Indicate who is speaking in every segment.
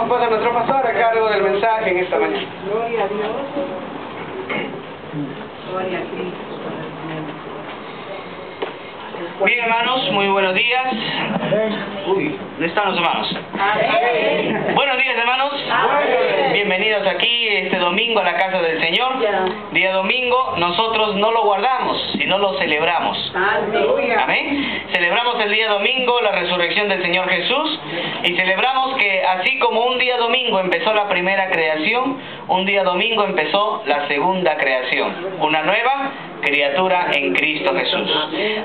Speaker 1: A nuestro pastor a cargo del mensaje en esta mañana.
Speaker 2: Gloria a Dios. Gloria a Cristo.
Speaker 3: Bien, hermanos, muy buenos días. Uy, ¿dónde están los hermanos?
Speaker 2: Amén.
Speaker 3: Buenos días, hermanos.
Speaker 2: Amén.
Speaker 3: Bienvenidos aquí este domingo a la casa del Señor. Día domingo nosotros no lo guardamos, sino lo celebramos.
Speaker 2: Aleluya.
Speaker 3: Amén. Celebramos el día domingo la resurrección del Señor Jesús y celebramos que así como un día domingo empezó la primera creación, un día domingo empezó la segunda creación, una nueva criatura en Cristo Jesús.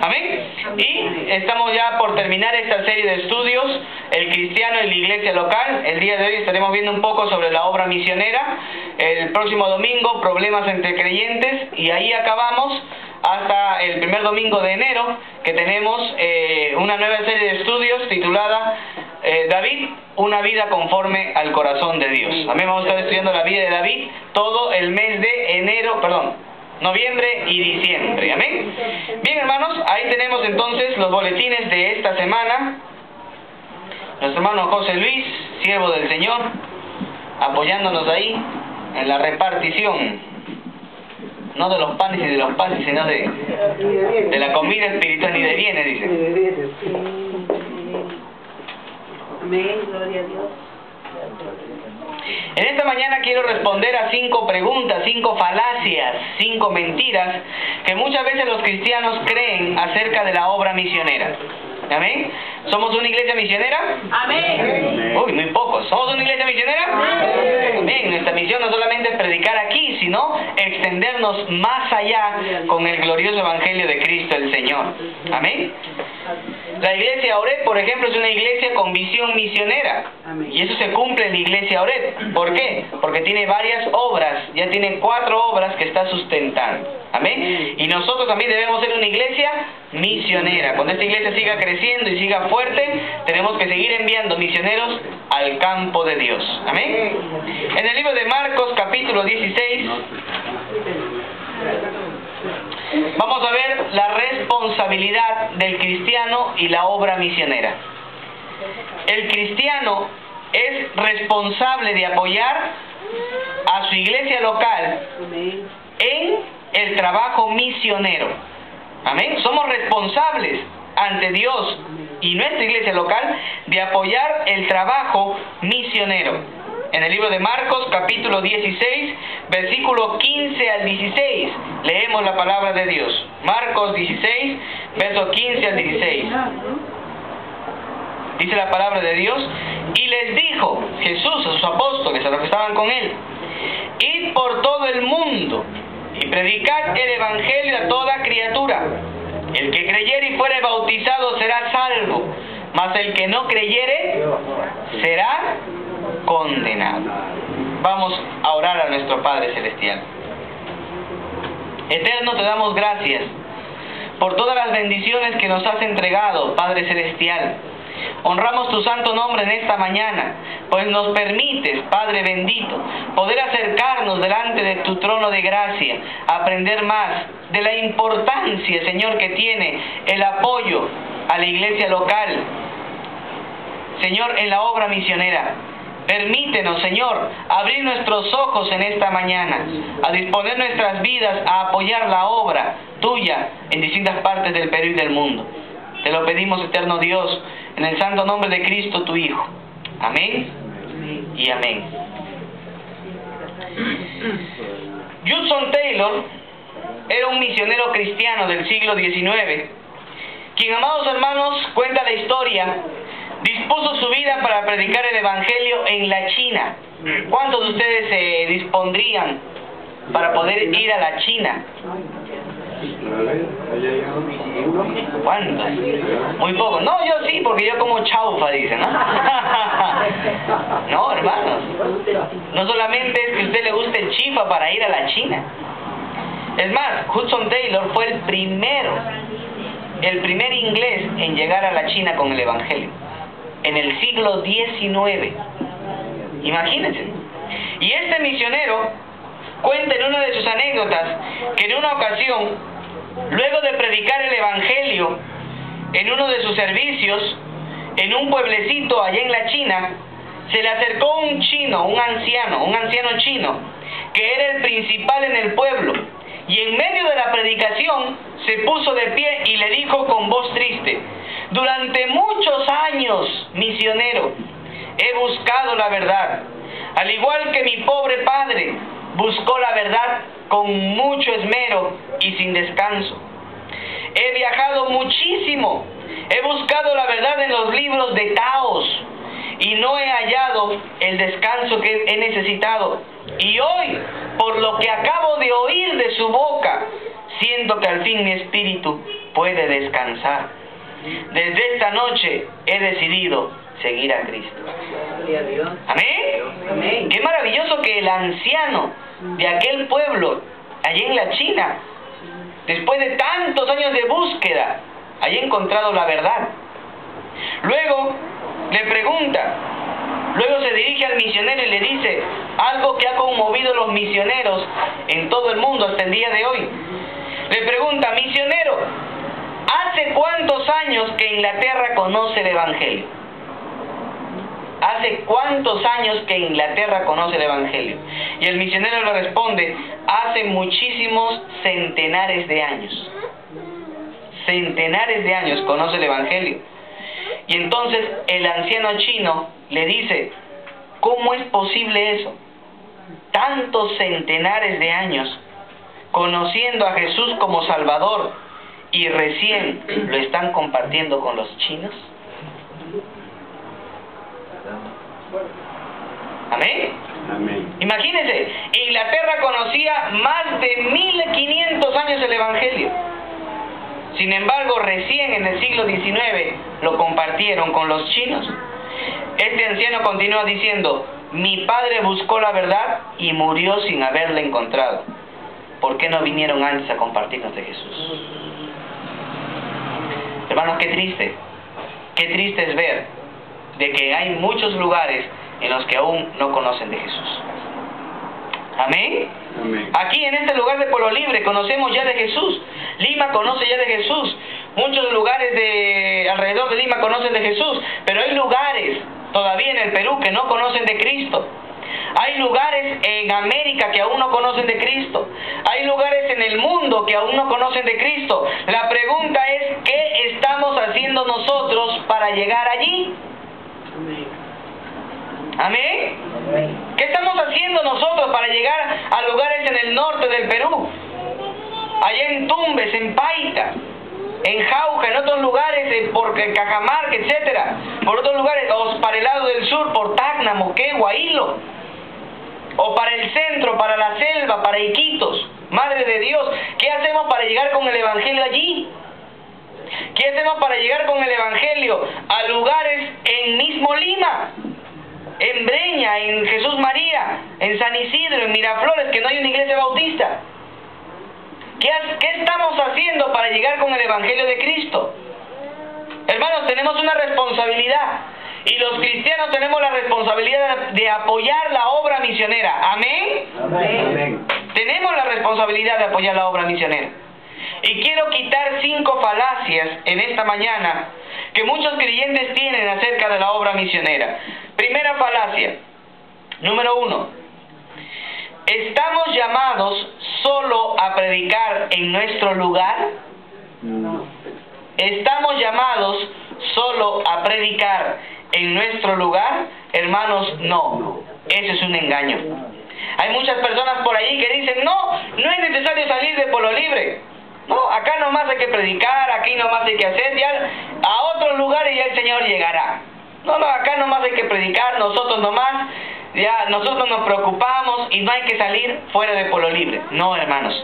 Speaker 3: Amén. Y estamos ya por terminar esta serie de estudios, el cristiano en la iglesia local. El día de hoy estaremos viendo un poco sobre la obra misionera. El próximo domingo, problemas entre creyentes, y ahí acabamos hasta el primer domingo de enero, que tenemos una nueva serie de estudios titulada David, una vida conforme al corazón de Dios. Amén. Vamos a estar estudiando la vida de David todo el mes de noviembre y diciembre. Amén. Bien, hermanos, ahí tenemos entonces los boletines de esta semana. Nuestro hermano José Luis, siervo del Señor, apoyándonos ahí en la repartición, no de los panes y de los pases, sino de la comida espiritual, ni de bienes, dice.
Speaker 2: Amén, gloria a Dios.
Speaker 3: En esta mañana quiero responder a 5 preguntas, 5 falacias, 5 mentiras que muchas veces los cristianos creen acerca de la obra misionera. ¿Amén? ¿Somos una iglesia misionera?
Speaker 2: Amén.
Speaker 3: Uy, muy pocos. ¿Somos una iglesia misionera? Amén. Nuestra misión no solamente es predicar aquí, sino extendernos más allá con el glorioso evangelio de Cristo el Señor. Amén. La iglesia Oret, por ejemplo, es una iglesia con visión misionera. Y eso se cumple en la iglesia Oret. ¿Por qué? Porque tiene varias obras. Ya tiene 4 obras que está sustentando. Amén. Y nosotros también debemos ser una iglesia misionera. Cuando esta iglesia siga creciendo y siga fuerte, tenemos que seguir enviando misioneros al campo de Dios. Amén. En el libro de Marcos, capítulo 16, vamos a ver la responsabilidad del cristiano y la obra misionera. El cristiano es responsable de apoyar a su iglesia local en el trabajo misionero. Amén. Somos responsables ante Dios y nuestra iglesia local de apoyar el trabajo misionero. En el libro de Marcos, capítulo 16, versículo 15 al 16, leemos la palabra de Dios. Marcos 16, versos 15 al 16. Dice la palabra de Dios: y les dijo Jesús a sus apóstoles, a los que estaban con él: id por todo el mundo y predicad el evangelio a toda criatura. El que creyere y fuere bautizado será salvo, mas el que no creyere será condenado. Vamos a orar a nuestro Padre Celestial. Eterno, te damos gracias por todas las bendiciones que nos has entregado, Padre Celestial. Honramos tu santo nombre en esta mañana, pues nos permites, Padre bendito, poder acercarnos delante de tu trono de gracia, aprender más de la importancia, Señor, que tiene el apoyo a la iglesia local, Señor, en la obra misionera. Permítenos, Señor, abrir nuestros ojos en esta mañana, a disponer nuestras vidas a apoyar la obra tuya en distintas partes del Perú y del mundo. Te lo pedimos, eterno Dios, en el santo nombre de Cristo, tu Hijo. Amén y amén. Judson Taylor era un misionero cristiano del siglo XIX, quien, amados hermanos, cuenta la historia, dispuso su vida para predicar el evangelio en la China. ¿Cuántos de ustedes se dispondrían para poder ir a la China? ¿Cuántos? Muy pocos. No, yo sí, porque yo como chaufa, dicen, ¿no? No, hermanos. No solamente es que a usted le guste el chifa para ir a la China. Es más, Hudson Taylor fue el primer inglés en llegar a la China con el Evangelio. En el siglo XIX. Imagínense. Y este misionero cuenta en una de sus anécdotas que en una ocasión, luego de predicar el Evangelio en uno de sus servicios, en un pueblecito allá en la China, se le acercó un chino, un anciano chino, que era el principal en el pueblo, y en medio de la predicación se puso de pie y le dijo con voz triste: durante muchos años, misionero, he buscado la verdad, al igual que mi pobre padre buscó la verdad con mucho esmero y sin descanso. He viajado muchísimo, he buscado la verdad en los libros de Taos y no he hallado el descanso que he necesitado. Y hoy, por lo que acabo de oír de su boca, siento que al fin mi espíritu puede descansar. Desde esta noche he decidido seguir a Cristo. ¿Amén?
Speaker 2: Amén.
Speaker 3: Qué maravilloso que el anciano de aquel pueblo, allí en la China, después de tantos años de búsqueda, haya encontrado la verdad. Luego se dirige al misionero y le dice algo que ha conmovido a los misioneros en todo el mundo hasta el día de hoy. Le pregunta: misionero, ¿hace cuántos años que Inglaterra conoce el Evangelio? ¿Hace cuántos años que Inglaterra conoce el Evangelio? Y el misionero le responde: hace muchísimos centenares de años. Centenares de años conoce el Evangelio. Y entonces el anciano chino le dice: ¿cómo es posible eso? Tantos centenares de años conociendo a Jesús como Salvador y recién lo están compartiendo con los chinos. ¿Amén?
Speaker 4: Amén.
Speaker 3: Imagínense, Inglaterra conocía más de 1500 años el Evangelio. Sin embargo, recién en el siglo XIX lo compartieron con los chinos. Este anciano continúa diciendo: mi padre buscó la verdad y murió sin haberla encontrado. ¿Por qué no vinieron antes a compartirnos de Jesús? Hermanos, qué triste es ver de que hay muchos lugares en los que aún no conocen de Jesús. ¿Amén?
Speaker 4: Amén.
Speaker 3: Aquí en este lugar de Pueblo Libre conocemos ya de Jesús. Lima conoce ya de Jesús. Muchos lugares de alrededor de Lima conocen de Jesús. Pero hay lugares todavía en el Perú que no conocen de Cristo. Hay lugares en América que aún no conocen de Cristo. Hay lugares en el mundo que aún no conocen de Cristo. La pregunta es: ¿qué estamos haciendo nosotros para llegar allí? ¿Amén? ¿Qué estamos haciendo nosotros para llegar a lugares en el norte del Perú? Allá en Tumbes, en Paita, en Jauja, en otros lugares, por Cajamarca, etcétera, por otros lugares, o para el lado del sur, por Tacna, Moquegua, Hilo, o para el centro, para la selva, para Iquitos. Madre de Dios, ¿qué hacemos para llegar con el Evangelio allí? ¿Qué hacemos para llegar con el Evangelio a lugares en mismo Lima, en Breña, en Jesús María, en San Isidro, en Miraflores, que no hay una iglesia bautista? ¿Qué estamos haciendo para llegar con el Evangelio de Cristo? Hermanos, tenemos una responsabilidad, y los cristianos tenemos la responsabilidad de apoyar la obra misionera. ¿Amén?
Speaker 4: Amén.
Speaker 3: Tenemos la responsabilidad de apoyar la obra misionera. Y quiero quitar 5 falacias en esta mañana que muchos creyentes tienen acerca de la obra misionera. Primera falacia, número 1. ¿Estamos llamados solo a predicar en nuestro lugar?
Speaker 4: No.
Speaker 3: ¿Estamos llamados solo a predicar en nuestro lugar? Hermanos, no. Ese es un engaño. Hay muchas personas por allí que dicen: no es necesario salir de Pueblo Libre. No, acá nomás hay que predicar, aquí nomás hay que hacer, ya a otros lugares ya el Señor llegará. No, acá nomás hay que predicar, nosotros nomás, ya nosotros nos preocupamos y no hay que salir fuera de Pueblo Libre. No, hermanos.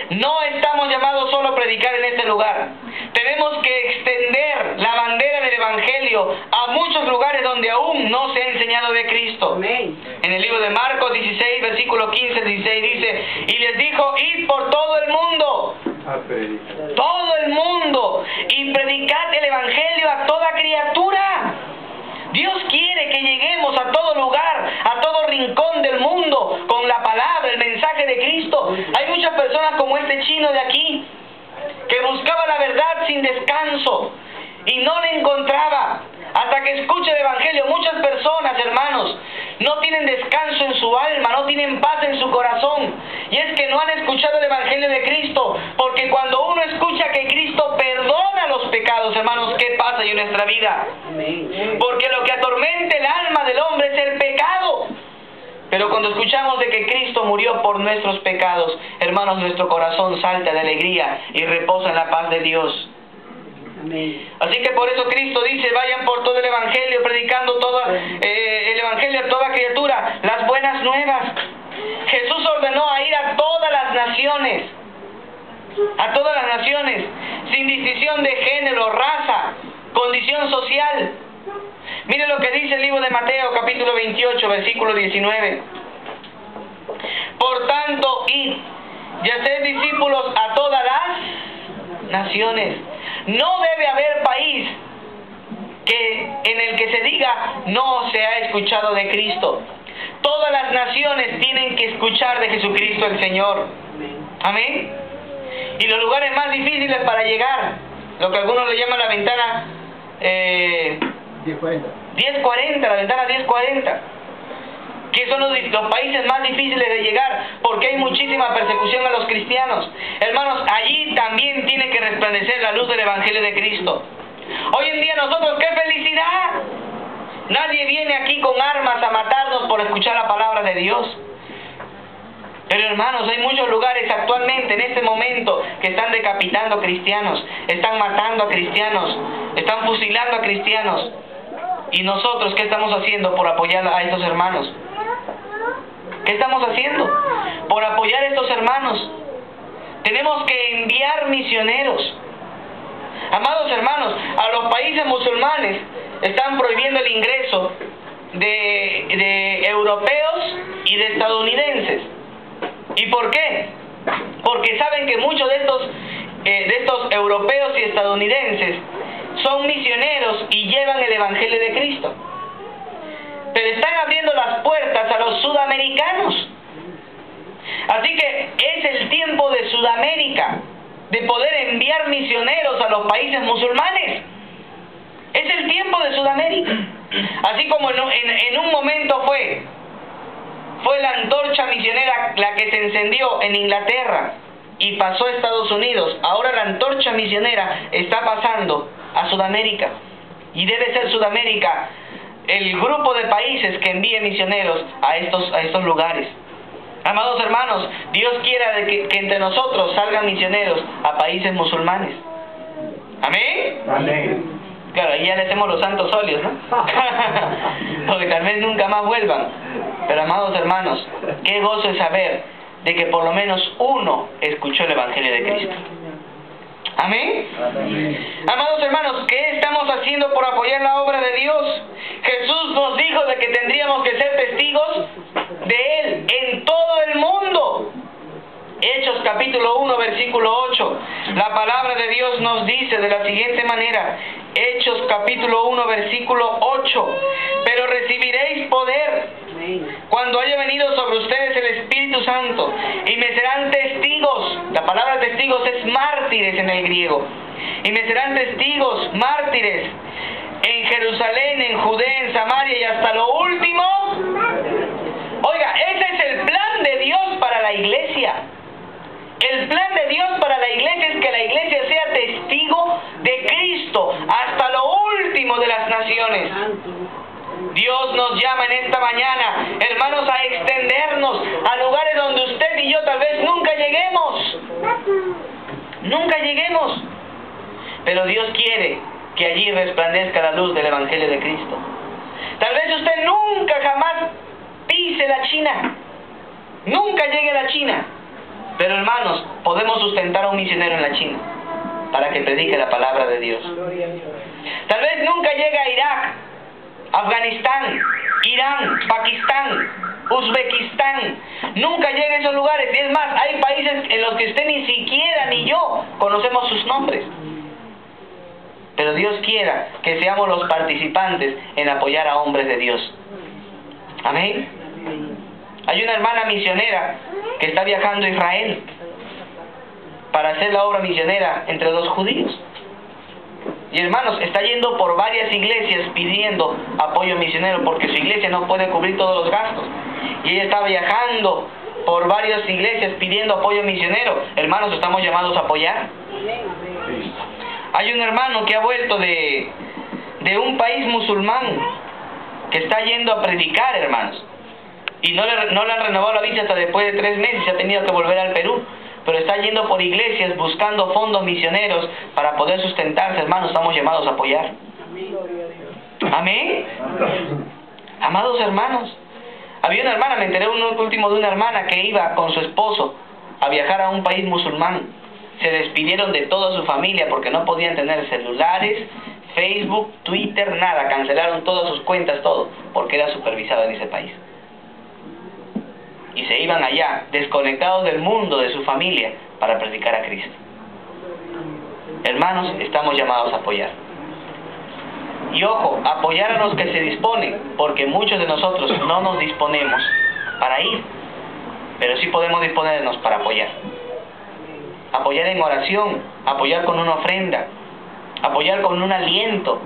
Speaker 3: No estamos llamados solo a predicar en este lugar. Tenemos que extender la bandera del Evangelio a muchos lugares donde aún no se ha enseñado de Cristo.
Speaker 2: Amén.
Speaker 3: En el libro de Marcos 16, versículo 15-16 dice, y les dijo, id por todo el mundo, todo el mundo, y predicad el Evangelio a toda criatura. Dios quiere que lleguemos a todo lugar, a todo rincón del mundo, con la palabra, el mensaje de Cristo. Hay muchas personas como este chino de aquí, que buscaba la verdad sin descanso, y no la encontraba, hasta que escucha el Evangelio. Muchas personas, hermanos, no tienen descanso en su alma, no tienen paz en su corazón, y es que no han escuchado el Evangelio de Cristo, porque cuando uno escucha que Cristo perdona los pecados, hermanos, ¿qué pasa en nuestra vida?
Speaker 2: Amén.
Speaker 3: Porque lo que atormenta el alma del hombre es el pecado. Pero cuando escuchamos de que Cristo murió por nuestros pecados, hermanos, nuestro corazón salta de alegría y reposa en la paz de Dios.
Speaker 2: Amén.
Speaker 3: Así que por eso Cristo dice, vayan por todo el Evangelio, predicando el Evangelio a toda criatura, las buenas nuevas. Jesús ordenó a ir a todas las naciones, sin distinción de género, raza, condición social. Mire lo que dice el libro de Mateo, capítulo 28, versículo 19. Por tanto, id y haced discípulos a todas las naciones. No debe haber país en el que se diga no se ha escuchado de Cristo. Todas las naciones tienen que escuchar de Jesucristo el Señor. Amén. Y los lugares más difíciles para llegar, lo que algunos le llaman la ventana 1040, la ventana 1040, que son los países más difíciles de llegar, porque hay muchísima persecución a los cristianos. Hermanos, allí también tiene que resplandecer la luz del Evangelio de Cristo. Hoy en día nosotros, ¡qué felicidad! Nadie viene aquí con armas a matarnos por escuchar la palabra de Dios. Pero hermanos, hay muchos lugares actualmente, en este momento, que están decapitando cristianos, están matando a cristianos, están fusilando a cristianos. ¿Y nosotros qué estamos haciendo por apoyar a estos hermanos? ¿Qué estamos haciendo por apoyar a estos hermanos? Tenemos que enviar misioneros. Amados hermanos, a los países musulmanes están prohibiendo el ingreso de europeos y de estadounidenses. ¿Y por qué? Porque saben que muchos de estos europeos y estadounidenses son misioneros y llevan el Evangelio de Cristo. Pero están abriendo las puertas a los sudamericanos. Así que es el tiempo de Sudamérica, de poder enviar misioneros a los países musulmanes. Es el tiempo de Sudamérica. Así como en un momento fue la antorcha misionera la que se encendió en Inglaterra y pasó a Estados Unidos. Ahora la antorcha misionera está pasando a Sudamérica. Y debe ser Sudamérica el grupo de países que envíe misioneros a estos lugares. Amados hermanos, Dios quiera que entre nosotros salgan misioneros a países musulmanes. ¿Amén?
Speaker 4: Amén.
Speaker 3: Claro, ahí ya le hacemos los santos óleos, ¿no? Porque tal vez nunca más vuelvan. Pero amados hermanos, qué gozo es saber de que por lo menos uno escuchó el Evangelio de Cristo. ¿Amén?
Speaker 4: Amén.
Speaker 3: Amados hermanos, ¿qué estamos haciendo por apoyar la obra de Dios? Jesús nos dijo de que tendríamos que ser testigos de Él en todo el mundo. Hechos capítulo 1 versículo 8. La palabra de Dios nos dice de la siguiente manera. Hechos capítulo 1 versículo 8. Pero recibiréis poder cuando haya venido sobre ustedes el Espíritu Santo, y me serán testigos. La palabra testigos es mártires en el griego. Y me serán testigos, mártires, en Jerusalén, en Judea, en Samaria y hasta lo último. Oiga, ese es el plan de Dios para la iglesia. El plan de Dios para la iglesia es que la iglesia sea testigo de Cristo hasta lo último de las naciones. Dios nos llama en esta mañana, hermanos, a extendernos a lugares donde usted y yo tal vez nunca lleguemos. Nunca lleguemos. Pero Dios quiere que allí resplandezca la luz del Evangelio de Cristo. Tal vez usted nunca jamás pise la China. Nunca llegue a la China. Pero hermanos, podemos sustentar a un misionero en la China para que predique la palabra de Dios.
Speaker 2: Gloria a Dios.
Speaker 3: Tal vez nunca llegue a Irak, Afganistán, Irán, Pakistán, Uzbekistán. Nunca llegue a esos lugares. Y es más, hay países en los que usted ni siquiera ni yo conocemos sus nombres. Pero Dios quiera que seamos los participantes en apoyar a hombres de Dios. Amén. Hay una hermana misionera que está viajando a Israel para hacer la obra misionera entre dos judíos. Y hermanos, está yendo por varias iglesias pidiendo apoyo misionero porque su iglesia no puede cubrir todos los gastos. Y ella está viajando por varias iglesias pidiendo apoyo misionero. Hermanos, estamos llamados a apoyar. Hay un hermano que ha vuelto de un país musulmán que está yendo a predicar, hermanos. Y no le han renovado la visa hasta después de 3 meses, se ha tenido que volver al Perú. Pero está yendo por iglesias buscando fondos misioneros para poder sustentarse, hermanos. Estamos llamados a apoyar. Amén. Amados hermanos, había una hermana, me enteré último de una hermana que iba con su esposo a viajar a un país musulmán. Se despidieron de toda su familia porque no podían tener celulares, Facebook, Twitter, nada. Cancelaron todas sus cuentas, todo, porque era supervisado en ese país. Y se iban allá, desconectados del mundo, de su familia, para predicar a Cristo. Hermanos, estamos llamados a apoyar. Y ojo, apoyar a los que se disponen, porque muchos de nosotros no nos disponemos para ir, pero sí podemos disponernos para apoyar. Apoyar en oración, apoyar con una ofrenda, apoyar con un aliento,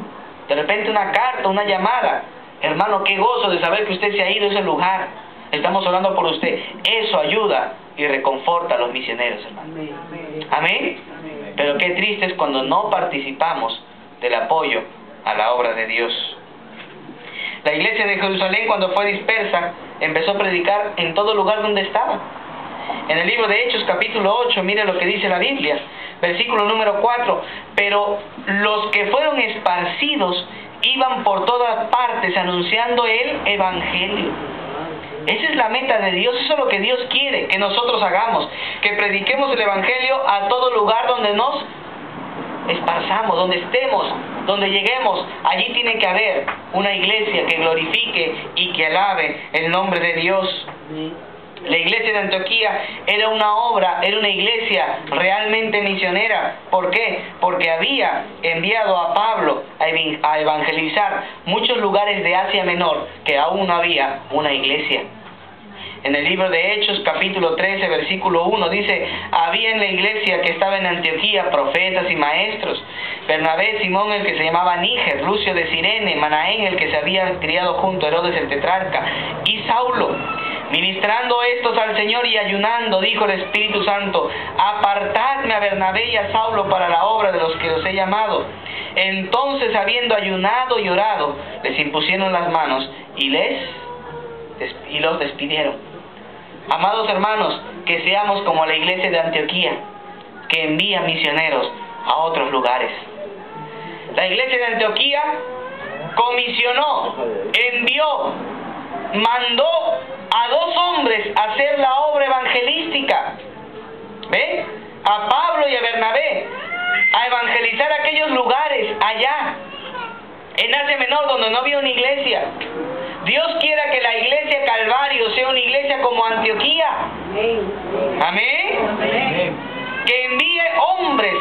Speaker 3: de repente una carta, una llamada. Hermano, qué gozo de saber que usted se ha ido a ese lugar. Estamos orando por usted. Eso ayuda y reconforta a los misioneros, hermano. Amén. Pero qué triste es cuando no participamos del apoyo a la obra de Dios. La iglesia de Jerusalén, cuando fue dispersa, empezó a predicar en todo lugar donde estaba. En el libro de Hechos, capítulo 8, mire lo que dice la Biblia, versículo número 4. Pero los que fueron esparcidos iban por todas partes anunciando el evangelio. Esa es la meta de Dios, eso es lo que Dios quiere que nosotros hagamos, que prediquemos el evangelio a todo lugar donde nos esparzamos, donde estemos, donde lleguemos. Allí tiene que haber una iglesia que glorifique y que alabe el nombre de Dios. La iglesia de Antioquía era una obra, era una iglesia realmente misionera. ¿Por qué? Porque había enviado a Pablo a evangelizar muchos lugares de Asia Menor que aún no había una iglesia. En el libro de Hechos, capítulo 13, versículo 1, dice: había en la iglesia que estaba en Antioquía profetas y maestros, Bernabé, Simón el que se llamaba Níger, Lucio de Cirene, Manaén el que se había criado junto a Herodes el tetrarca, y Saulo. Ministrando estos al Señor y ayunando, dijo el Espíritu Santo: apartadme a Bernabé y a Saulo para la obra de los que los he llamado. Entonces, habiendo ayunado y orado, les impusieron las manos y los despidieron. Amados hermanos, que seamos como la iglesia de Antioquía, que envía misioneros a otros lugares. La iglesia de Antioquía comisionó, envió, mandó a 2 hombres a hacer la obra evangelística. ¿Ve? A Pablo y a Bernabé, a evangelizar aquellos lugares allá, en Asia Menor, donde no había una iglesia. Dios quiera que la iglesia Calvario sea una iglesia como Antioquía. Amén. Que envíe hombres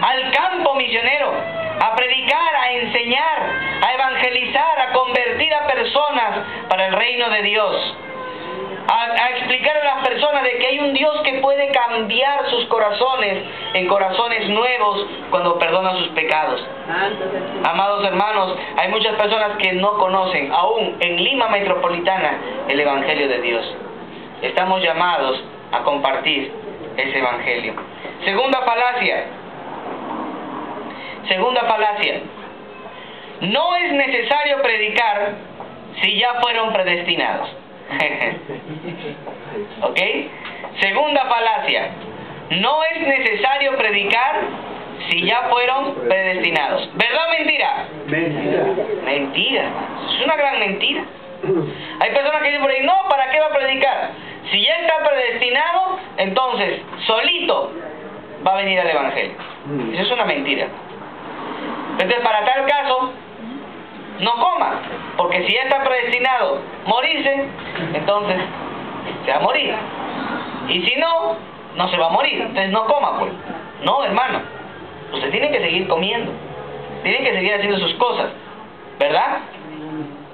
Speaker 3: al campo misionero, a predicar, a enseñar, a evangelizar, a convertir a personas para el reino de Dios. A explicar a las personas de que hay un Dios que puede cambiar sus corazones en corazones nuevos cuando perdona sus pecados. Amados hermanos, hay muchas personas que no conocen, aún en Lima metropolitana, el Evangelio de Dios. Estamos llamados a compartir ese Evangelio. Segunda falacia. No es necesario predicar si ya fueron predestinados. ¿Ok? Segunda falacia. No es necesario predicar si ya fueron predestinados. ¿Verdad o mentira? Mentira, hermanos. Es una gran mentira. Hay personas que dicen por ahí: no, ¿para qué va a predicar? Si ya está predestinado, entonces solito va a venir al Evangelio. Eso es una mentira. Entonces, para tal caso, no coma, porque si ya está predestinado morirse, entonces se va a morir. Y si no, no se va a morir. Entonces no coma, pues. No, hermano. Usted tiene que seguir comiendo. Tiene que seguir haciendo sus cosas. ¿Verdad?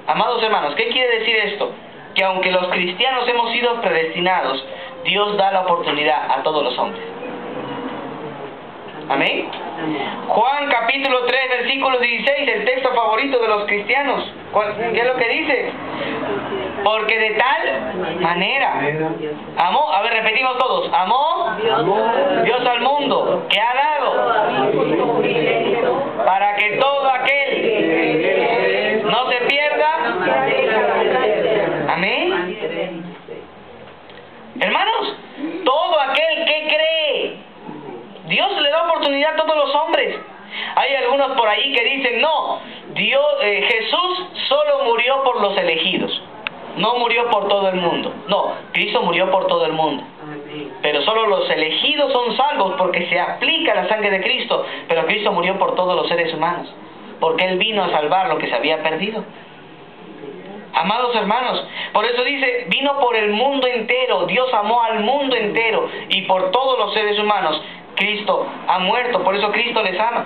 Speaker 3: Amados hermanos, ¿qué quiere decir esto? Que aunque los cristianos hemos sido predestinados, Dios da la oportunidad a todos los hombres. Amén. Juan capítulo 3 versículo 16, el texto favorito de los cristianos. ¿Qué es lo que dice? Porque de tal manera amó, a ver, repetimos todos, amó Dios al mundo, que ha dado para que todo aquel no se pierda. Amén. Hermanos, todo aquel que cree, Dios le da oportunidad a todos los hombres. Hay algunos por ahí que dicen, no, Jesús solo murió por los elegidos, no murió por todo el mundo. No, Cristo murió por todo el mundo, pero solo los elegidos son salvos porque se aplica la sangre de Cristo. Pero Cristo murió por todos los seres humanos, porque Él vino a salvar lo que se había perdido. Amados hermanos, por eso dice, vino por el mundo entero. Dios amó al mundo entero, y por todos los seres humanos Cristo ha muerto. Por eso Cristo les ama.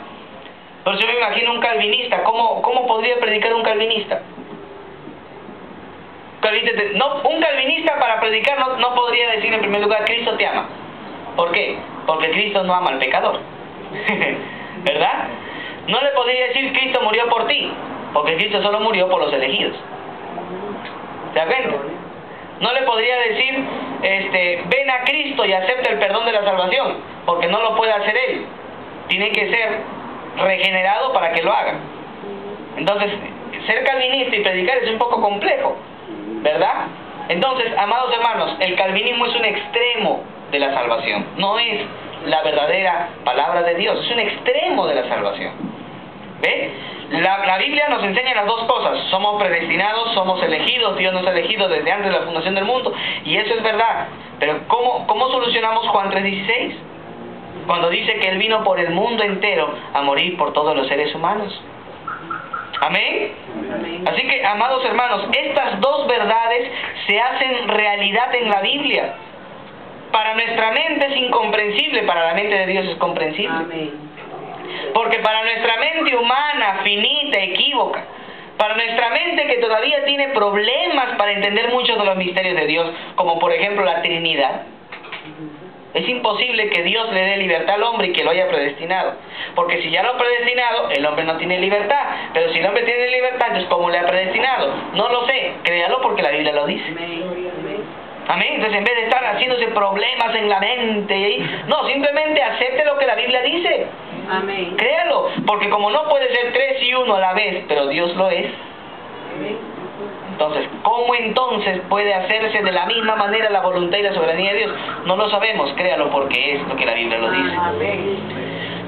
Speaker 3: Por eso yo me imagino un calvinista. ¿Cómo podría predicar un calvinista? Un calvinista para predicar no podría decir en primer lugar, Cristo te ama. ¿Por qué? Porque Cristo no ama al pecador. ¿Verdad? No le podría decir, Cristo murió por ti, porque Cristo solo murió por los elegidos. ¿Se da cuenta? No le podría decir, ven a Cristo y acepta el perdón de la salvación, porque no lo puede hacer Él. Tiene que ser regenerado para que lo haga. Entonces, ser calvinista y predicar es un poco complejo, ¿verdad? Entonces, amados hermanos, el calvinismo es un extremo de la salvación. No es la verdadera palabra de Dios, es un extremo de la salvación. ¿Ve? La Biblia nos enseña las dos cosas. Somos predestinados, somos elegidos. Dios nos ha elegido desde antes de la fundación del mundo, y eso es verdad. Pero ¿cómo solucionamos Juan 3:16? Cuando dice que Él vino por el mundo entero a morir por todos los seres humanos. ¿Amén? Así que, amados hermanos, estas dos verdades se hacen realidad en la Biblia. Para nuestra mente es incomprensible, para la mente de Dios es comprensible.
Speaker 2: Amén.
Speaker 3: Porque para nuestra mente humana, finita, equívoca, para nuestra mente que todavía tiene problemas para entender muchos de los misterios de Dios, como por ejemplo la Trinidad, es imposible que Dios le dé libertad al hombre y que lo haya predestinado. Porque si ya lo ha predestinado, el hombre no tiene libertad. Pero si el hombre tiene libertad, entonces ¿cómo le ha predestinado? No lo sé, créalo porque la Biblia lo dice. Amén. Entonces, en vez de estar haciéndose problemas en la mente, no, simplemente acepte lo que la Biblia dice.
Speaker 2: Amén.
Speaker 3: Créalo, porque como no puede ser 3 y 1 a la vez, pero Dios lo es. Entonces, ¿cómo entonces puede hacerse de la misma manera la voluntad y la soberanía de Dios? No lo sabemos, créalo porque es lo que la Biblia lo dice.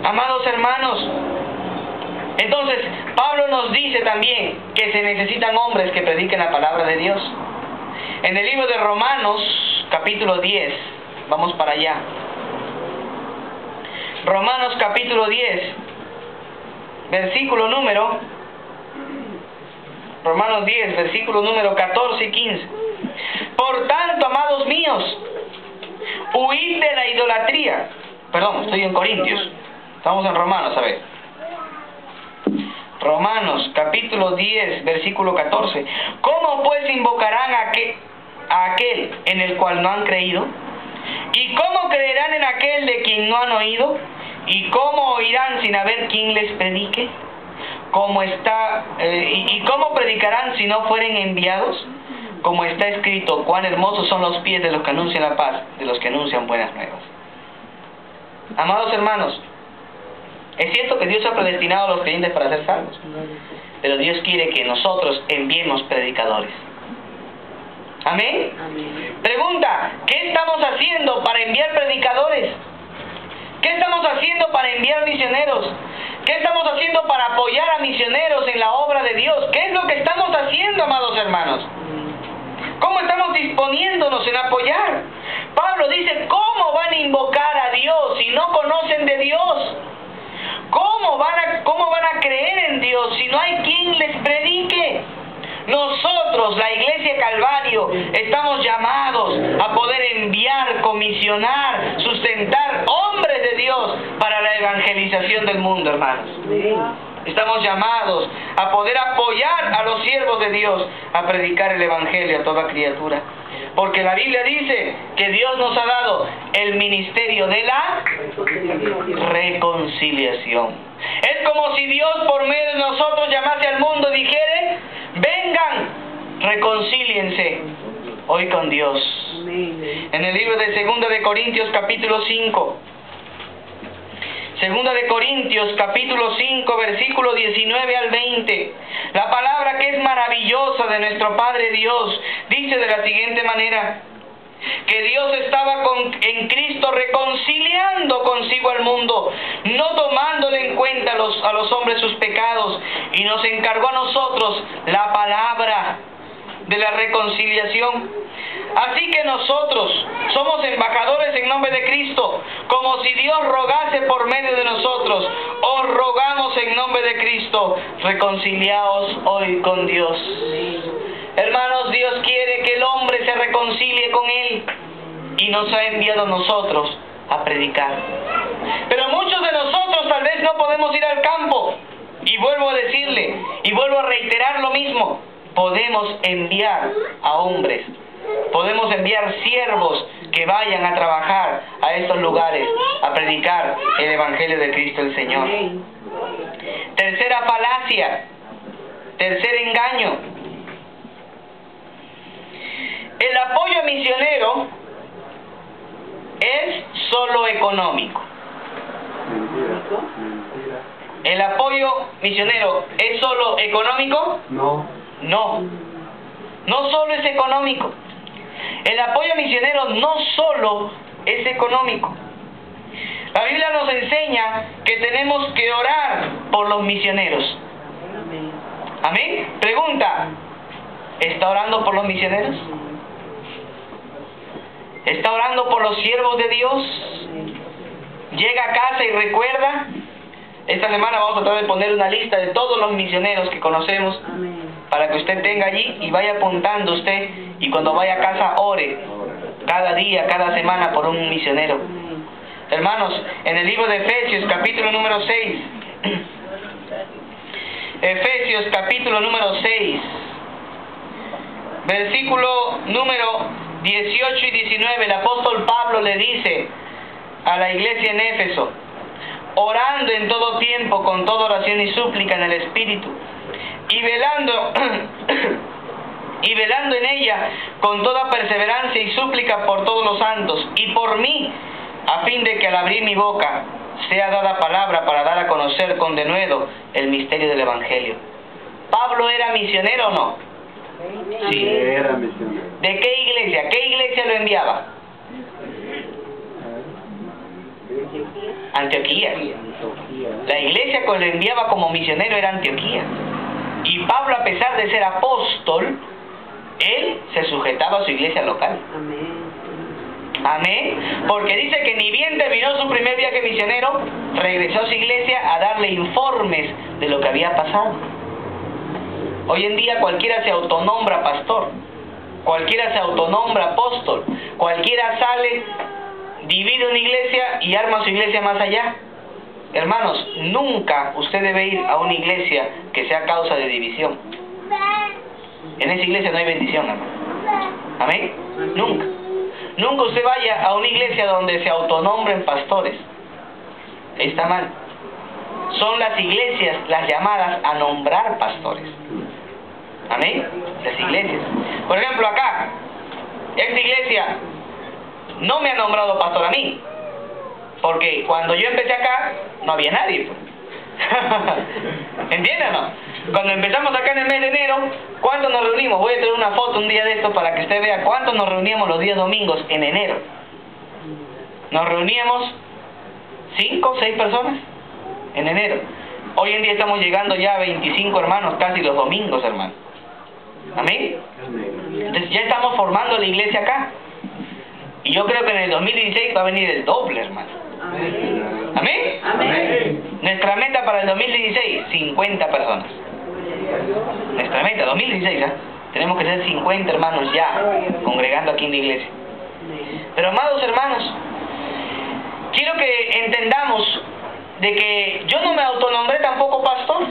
Speaker 3: Amados hermanos, entonces Pablo nos dice también que se necesitan hombres que prediquen la palabra de Dios. En el libro de Romanos, capítulo 10, vamos para allá. Romanos capítulo 10, versículo número, Romanos 10, versículo número 14 y 15. Por tanto, amados míos, huid de la idolatría. Perdón, estoy en Corintios. Estamos en Romanos, a ver. Romanos capítulo 10, versículo 14. ¿Cómo pues invocarán a aquel en el cual no han creído? ¿Y cómo creerán en aquel de quien no han oído? ¿Y cómo oirán sin haber quien les predique? ¿Y cómo predicarán si no fueren enviados? Como está escrito, cuán hermosos son los pies de los que anuncian la paz, de los que anuncian buenas nuevas. Amados hermanos, es cierto que Dios ha predestinado a los creyentes para ser salvos, pero Dios quiere que nosotros enviemos predicadores. ¿Amén? Pregunta, ¿qué estamos haciendo para enviar predicadores? ¿Qué estamos haciendo para enviar misioneros? ¿Qué estamos haciendo para apoyar a misioneros en la obra de Dios? ¿Qué es lo que estamos haciendo, amados hermanos? ¿Cómo estamos disponiéndonos en apoyar? Pablo dice, ¿cómo van a invocar a Dios si no conocen de Dios? ¿Cómo van a creer en Dios si no hay quien les predique? Nosotros, la Iglesia Calvario, estamos llamados a poder enviar, comisionar, sustentar hombres de Dios para la evangelización del mundo, hermanos. Estamos llamados a poder apoyar a los siervos de Dios a predicar el Evangelio a toda criatura. Porque la Biblia dice que Dios nos ha dado el ministerio de la reconciliación. Es como si Dios por medio de nosotros llamase al mundo y dijere, vengan, reconcíliense hoy con Dios. En el libro de 2 de Corintios capítulo 5, 2 de Corintios capítulo 5 versículo 19 al 20, la palabra que es maravillosa de nuestro Padre Dios dice de la siguiente manera, que Dios estaba en Cristo reconciliando consigo al mundo, no tomándole en cuenta a los hombres sus pecados, y nos encargó a nosotros la palabra de la reconciliación. Así que nosotros somos embajadores en nombre de Cristo, como si Dios rogase por medio de nosotros. Os rogamos en nombre de Cristo, reconciliaos hoy con Dios. Hermanos, Dios quiere que el hombre se reconcilie con Él y nos ha enviado a nosotros a predicar. Pero muchos de nosotros tal vez no podemos ir al campo. Y vuelvo a decirle, y vuelvo a reiterar lo mismo. Podemos enviar a hombres, podemos enviar siervos que vayan a trabajar a estos lugares, a predicar el Evangelio de Cristo el Señor. Tercera falacia, tercer engaño. El apoyo misionero es solo económico. ¿El apoyo misionero es solo económico? No solo es económico. El apoyo misionero no solo es económico. La Biblia nos enseña que tenemos que orar por los misioneros. Amén. Pregunta, ¿está orando por los misioneros? ¿Está orando por los siervos de Dios? Llega a casa y recuerda. Esta semana vamos a tratar de poner una lista de todos los misioneros que conocemos, para que usted tenga allí y vaya apuntando usted, y cuando vaya a casa ore cada día, cada semana por un misionero. Hermanos, en el libro de Efesios capítulo número 6, Efesios capítulo número 6, versículo número 18 y 19, el apóstol Pablo le dice a la iglesia en Éfeso, orando en todo tiempo con toda oración y súplica en el Espíritu, y velando en ella con toda perseverancia y súplica por todos los santos y por mí, a fin de que al abrir mi boca sea dada palabra para dar a conocer con denuedo el misterio del Evangelio. ¿Pablo era misionero o no? Sí.
Speaker 4: Era misionero.
Speaker 3: ¿De qué iglesia? ¿Qué iglesia lo enviaba? Antioquía. La iglesia que lo enviaba como misionero era Antioquía. Y Pablo, a pesar de ser apóstol, él se sujetaba a su iglesia local. Amén. Porque dice que ni bien terminó su primer viaje misionero, regresó a su iglesia a darle informes de lo que había pasado. Hoy en día cualquiera se autonombra pastor, cualquiera se autonombra apóstol, cualquiera sale, divide una iglesia y arma su iglesia más allá. Hermanos, nunca usted debe ir a una iglesia que sea causa de división. En esa iglesia no hay bendición, hermano. Amén. Nunca. Nunca usted vaya a una iglesia donde se autonombren pastores. Está mal. Son las iglesias las llamadas a nombrar pastores. Amén. Las iglesias. Por ejemplo, acá, esta iglesia no me ha nombrado pastor a mí. Porque cuando yo empecé acá, no había nadie. ¿Entienden o no? Cuando empezamos acá en el mes de enero, ¿cuántos nos reunimos? Voy a traer una foto un día de esto para que usted vea cuántos nos reuníamos los días domingos en enero. Nos reuníamos 5 o 6 personas en enero. Hoy en día estamos llegando ya a 25 hermanos casi los domingos, hermano. Amén. Entonces Ya estamos formando la iglesia acá. Y yo creo que en el 2016 va a venir el doble, hermano.
Speaker 2: Amén.
Speaker 3: ¿Amén?
Speaker 2: Amén.
Speaker 3: Nuestra meta para el 2016, 50 personas. Nuestra meta, 2016, ¿eh? Tenemos que ser 50 hermanos ya, congregando aquí en la iglesia. Pero amados hermanos, quiero que entendamos de que yo no me autonombré tampoco pastor.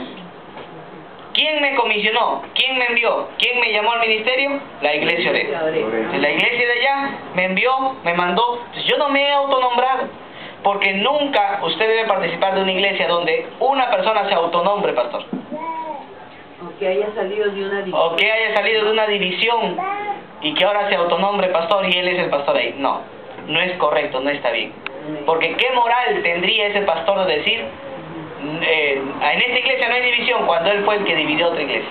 Speaker 3: ¿Quién me comisionó? ¿Quién me envió? ¿Quién me llamó al ministerio? La iglesia de la iglesia de allá me envió, me mandó. Entonces, yo no me he autonombrado, porque nunca usted debe participar de una iglesia donde una persona se autonombre pastor.
Speaker 2: O que haya salido de una
Speaker 3: O que haya salido de una división y que ahora se autonombre pastor y él es el pastor ahí. No, no es correcto, no está bien. Porque ¿qué moral tendría ese pastor de decir, en esta iglesia no hay división, cuando él fue el que dividió otra iglesia?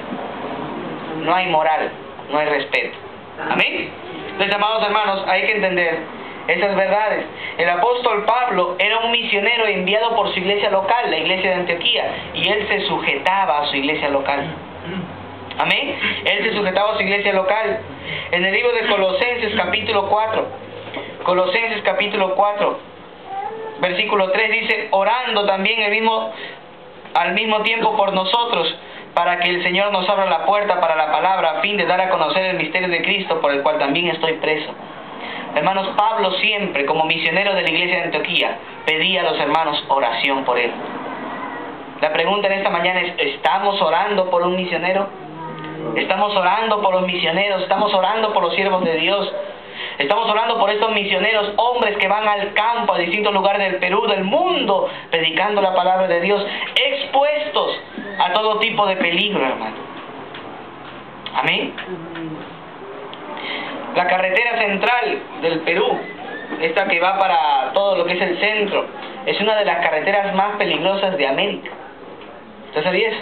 Speaker 3: No hay moral, no hay respeto. ¿Amén? Entonces, amados hermanos, hay que entender esas verdades. El apóstol Pablo era un misionero enviado por su iglesia local, la iglesia de Antioquía, y él se sujetaba a su iglesia local. Amén. Él se sujetaba a su iglesia local. En el libro de Colosenses capítulo 4, Colosenses capítulo 4, versículo 3 dice: orando también al mismo tiempo por nosotros, para que el Señor nos abra la puerta para la palabra, a fin de dar a conocer el misterio de Cristo, por el cual también estoy preso. Hermanos, Pablo siempre, como misionero de la iglesia de Antioquía, pedía a los hermanos oración por él. La pregunta en esta mañana es: ¿estamos orando por un misionero? ¿Estamos orando por los misioneros? ¿Estamos orando por los siervos de Dios? Estamos orando por estos misioneros, hombres que van al campo, a distintos lugares del Perú, del mundo, predicando la palabra de Dios, expuestos a todo tipo de peligro, hermano. Amén. La carretera central del Perú, esta que va para todo lo que es el centro, es una de las carreteras más peligrosas de América. ¿Usted sabía eso?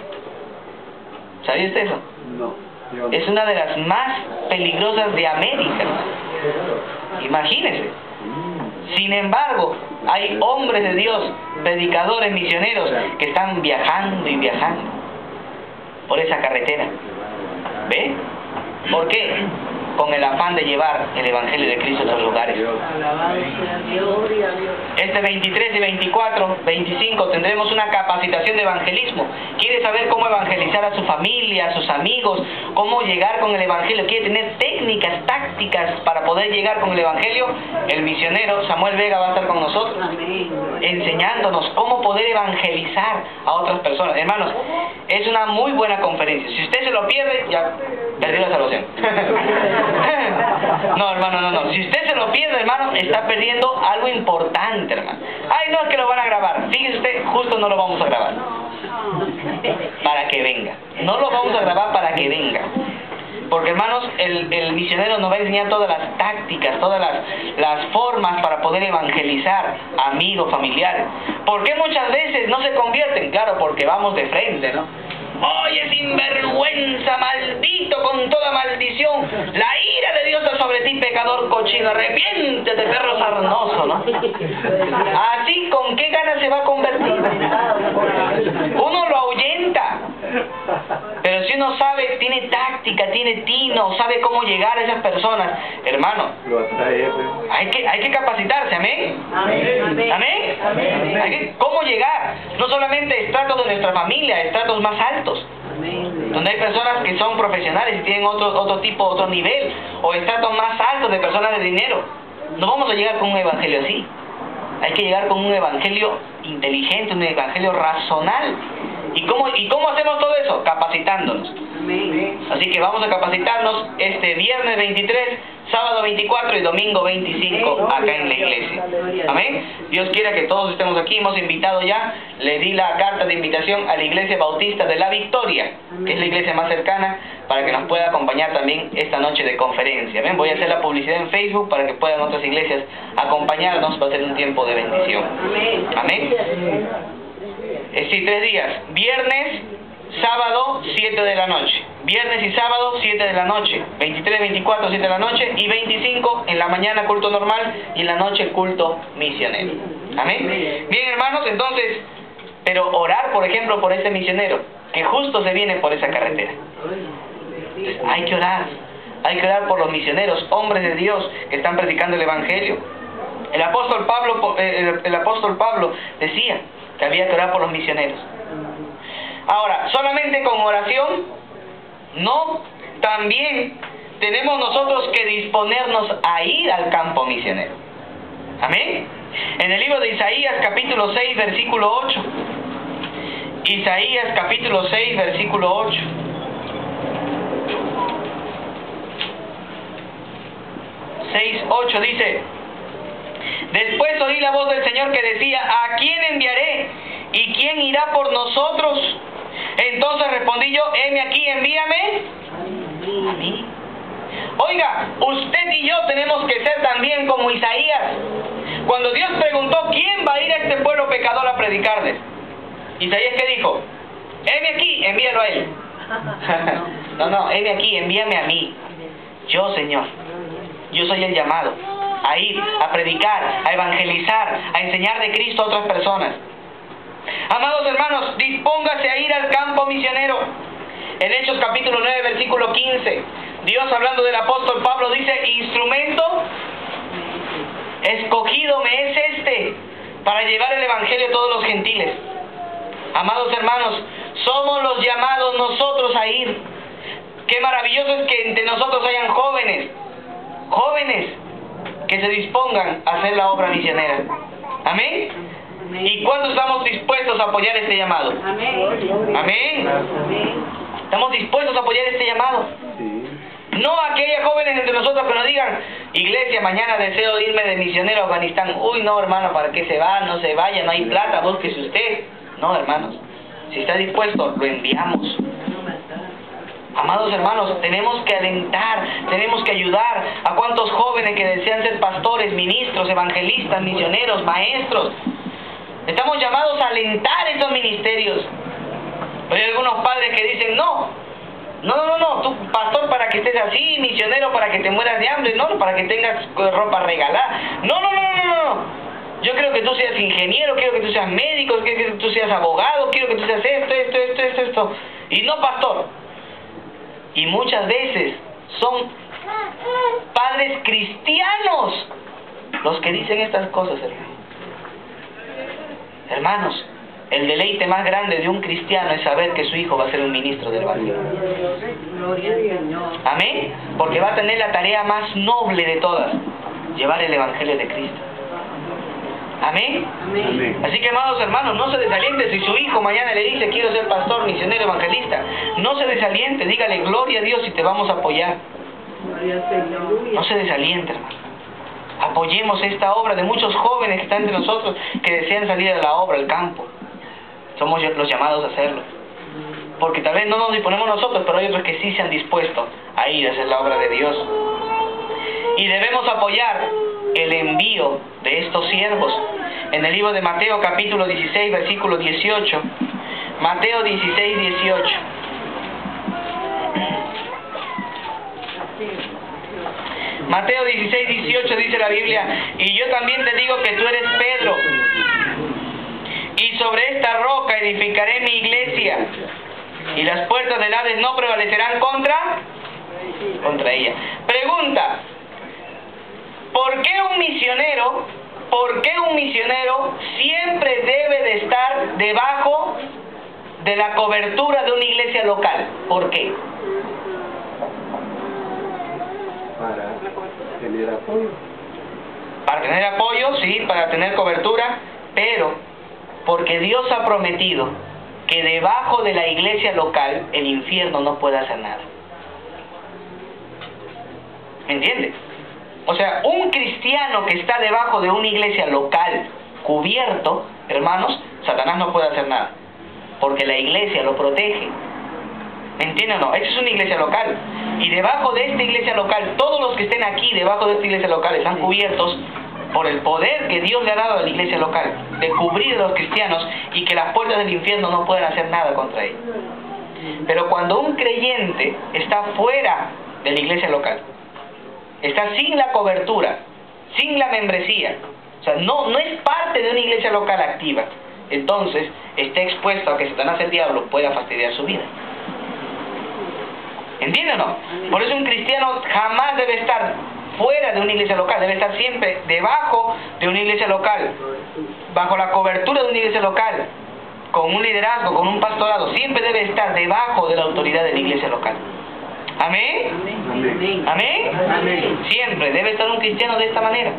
Speaker 3: ¿Sabía usted eso?
Speaker 4: No.
Speaker 3: Es una de las más peligrosas de América. Imagínese. Sin embargo, hay hombres de Dios, predicadores, misioneros, que están viajando y viajando por esa carretera. ¿Ve? ¿Por qué? Con el afán de llevar el Evangelio de Cristo a otros lugares.
Speaker 2: Alabado sea Dios, gloria a Dios.
Speaker 3: Este 23 y 24, 25 tendremos una capacitación de evangelismo. ¿Quiere saber cómo evangelizar a su familia, a sus amigos? ¿Cómo llegar con el Evangelio? ¿Quiere tener técnicas, tácticas para poder llegar con el Evangelio? El misionero Samuel Vega va a estar con nosotros,
Speaker 2: Amén.
Speaker 3: enseñándonos cómo poder evangelizar a otras personas. Hermanos, es una muy buena conferencia. Si usted se lo pierde, ya perdió la salvación. No, hermano, no. Si usted se lo pierde, hermano, está perdiendo algo importante, hermano. Ay, no, es que lo van a grabar. Fíjese usted, justo no lo vamos a grabar. Para que venga. No lo vamos a grabar para que venga. Porque, hermanos, el misionero nos va a enseñar todas las tácticas, todas las formas para poder evangelizar a amigos, familiares. ¿Por qué muchas veces no se convierten? Claro, porque vamos de frente, ¿no? Oye, sinvergüenza, maldito con toda maldición, la ira de Dios está sobre ti, pecador cochino, arrepiéntete, perro sarnoso, ¿no? Así, ¿con qué ganas se va a convertir? Uno lo ahuyenta. Pero si uno sabe, tiene táctica, tiene tino, sabe cómo llegar a esas personas, hermano,
Speaker 4: Lo atrae, pues.
Speaker 3: hay que capacitarse, ¿amén?
Speaker 2: Amén.
Speaker 3: ¿Amén?
Speaker 2: Amén.
Speaker 3: ¿Cómo llegar? No solamente estratos de nuestra familia, estratos más altos,
Speaker 2: Amén.
Speaker 3: donde hay personas que son profesionales y tienen otro tipo, otro nivel, o estratos más altos de personas de dinero. No vamos a llegar con un evangelio así. Hay que llegar con un evangelio inteligente, un evangelio racional. ¿Y cómo hacemos todo eso? Capacitándonos.
Speaker 2: Amén.
Speaker 3: Así que vamos a capacitarnos este viernes 23, sábado 24 y domingo 25 acá en la iglesia. Amén. Dios quiera que todos estemos aquí. Hemos invitado ya, le di la carta de invitación a la iglesia bautista de La Victoria, que es la iglesia más cercana, para que nos pueda acompañar también esta noche de conferencia. Amén. Voy a hacer la publicidad en Facebook para que puedan otras iglesias acompañarnos. Va a ser un tiempo de bendición.
Speaker 2: Amén.
Speaker 3: Amén. Sí, 3 días. Viernes, sábado, 7 de la noche. Viernes y sábado, 7 de la noche. 23, 24, 7 de la noche. Y 25, en la mañana culto normal y en la noche culto misionero. Amén. Bien, hermanos, entonces, pero orar, por ejemplo, por este misionero, que justo se viene por esa carretera. Entonces, hay que orar. Hay que orar por los misioneros, hombres de Dios que están predicando el Evangelio. El apóstol Pablo decía que había que orar por los misioneros. Ahora, solamente con oración, no, también tenemos nosotros que disponernos a ir al campo misionero. Amén. En el libro de Isaías capítulo 6 versículo 8. Isaías capítulo 6 versículo 8. Dice: después oí la voz del Señor que decía: ¿a quién enviaré? ¿Y quién irá por nosotros? Entonces respondí yo: heme aquí, envíame a mí. Oiga, usted y yo tenemos que ser también como Isaías. Cuando Dios preguntó quién va a ir a este pueblo pecador a predicarles, Isaías, ¿qué dijo? Heme aquí, envíalo a él. No, heme aquí, envíame a mí. Yo, Señor, yo soy el llamado a ir, a predicar, a evangelizar, a enseñar de Cristo a otras personas. Amados hermanos, dispóngase a ir al campo misionero. En Hechos capítulo 9 versículo 15, Dios, hablando del apóstol Pablo, dice: instrumento escogido me es este para llevar el evangelio a todos los gentiles. Amados hermanos, somos los llamados nosotros a ir. Qué maravilloso es que entre nosotros hayan jóvenes que se dispongan a hacer la obra misionera. Amén. ¿Y cuándo estamos dispuestos a apoyar este llamado? Amén. ¿Estamos dispuestos a apoyar este llamado? No aquellas jóvenes entre nosotros que nos digan: iglesia, mañana deseo irme de misionero a Afganistán. Uy, no, hermano, ¿para qué se va? No se vaya, no hay plata, búsquese usted. No, hermanos, si está dispuesto, lo enviamos. Amados hermanos, tenemos que alentar, tenemos que ayudar a cuantos jóvenes que desean ser pastores, ministros, evangelistas, misioneros, maestros. Estamos llamados a alentar estos ministerios. Pero hay algunos padres que dicen: no, tú pastor para que estés así, misionero para que te mueras de hambre, no, para que tengas ropa regalada. No. Yo quiero que tú seas ingeniero, quiero que tú seas médico, quiero que tú seas abogado, quiero que tú seas esto. Y no pastor. Y muchas veces son padres cristianos los que dicen estas cosas, hermanos. El deleite más grande de un cristiano es saber que su hijo va a ser un ministro del Evangelio. Amén. Porque va a tener la tarea más noble de todas: llevar el Evangelio de Cristo. Amén. Así que, amados hermanos, no se desaliente si su hijo mañana le dice: quiero ser pastor, misionero, evangelista. No se desaliente, dígale: gloria a Dios y te vamos a apoyar. No se desaliente, hermano. Apoyemos esta obra de muchos jóvenes que están entre nosotros, que desean salir a la obra, al campo. Somos los llamados a hacerlo. Porque tal vez no nos disponemos nosotros, pero hay otros que sí se han dispuesto a ir a hacer la obra de Dios. Y debemos apoyar el envío de estos siervos. En el libro de Mateo capítulo 16 versículo 18. Mateo 16, 18. Mateo 16, 18 dice la Biblia: y yo también te digo que tú eres Pedro, y sobre esta roca edificaré mi iglesia, y las puertas del Hades no prevalecerán contra ella. Pregunta: ¿por qué un misionero siempre debe de estar debajo de la cobertura de una iglesia local? ¿Por qué?
Speaker 4: Para tener apoyo.
Speaker 3: Para tener apoyo, sí, para tener cobertura, pero porque Dios ha prometido que debajo de la iglesia local el infierno no puede hacer nada. ¿Me entiende? O sea, un cristiano que está debajo de una iglesia local cubierto, hermanos, Satanás no puede hacer nada, porque la iglesia lo protege. ¿Me entienden o no? Esta es una iglesia local, y debajo de esta iglesia local, todos los que estén aquí debajo de esta iglesia local están cubiertos por el poder que Dios le ha dado a la iglesia local, de cubrir a los cristianos y que las puertas del infierno no puedan hacer nada contra ellos. Pero cuando un creyente está fuera de la iglesia local, está sin la cobertura, sin la membresía, o sea, no es parte de una iglesia local activa, entonces está expuesto a que Satanás, el diablo, pueda fastidiar su vida. ¿Entienden o no? Por eso un cristiano jamás debe estar fuera de una iglesia local, debe estar siempre debajo de una iglesia local, bajo la cobertura de una iglesia local, con un liderazgo, con un pastorado, siempre debe estar debajo de la autoridad de la iglesia local. ¿Amén?
Speaker 2: Amén.
Speaker 3: ¿Amén?
Speaker 2: Amén.
Speaker 3: Siempre debe estar un cristiano de esta manera.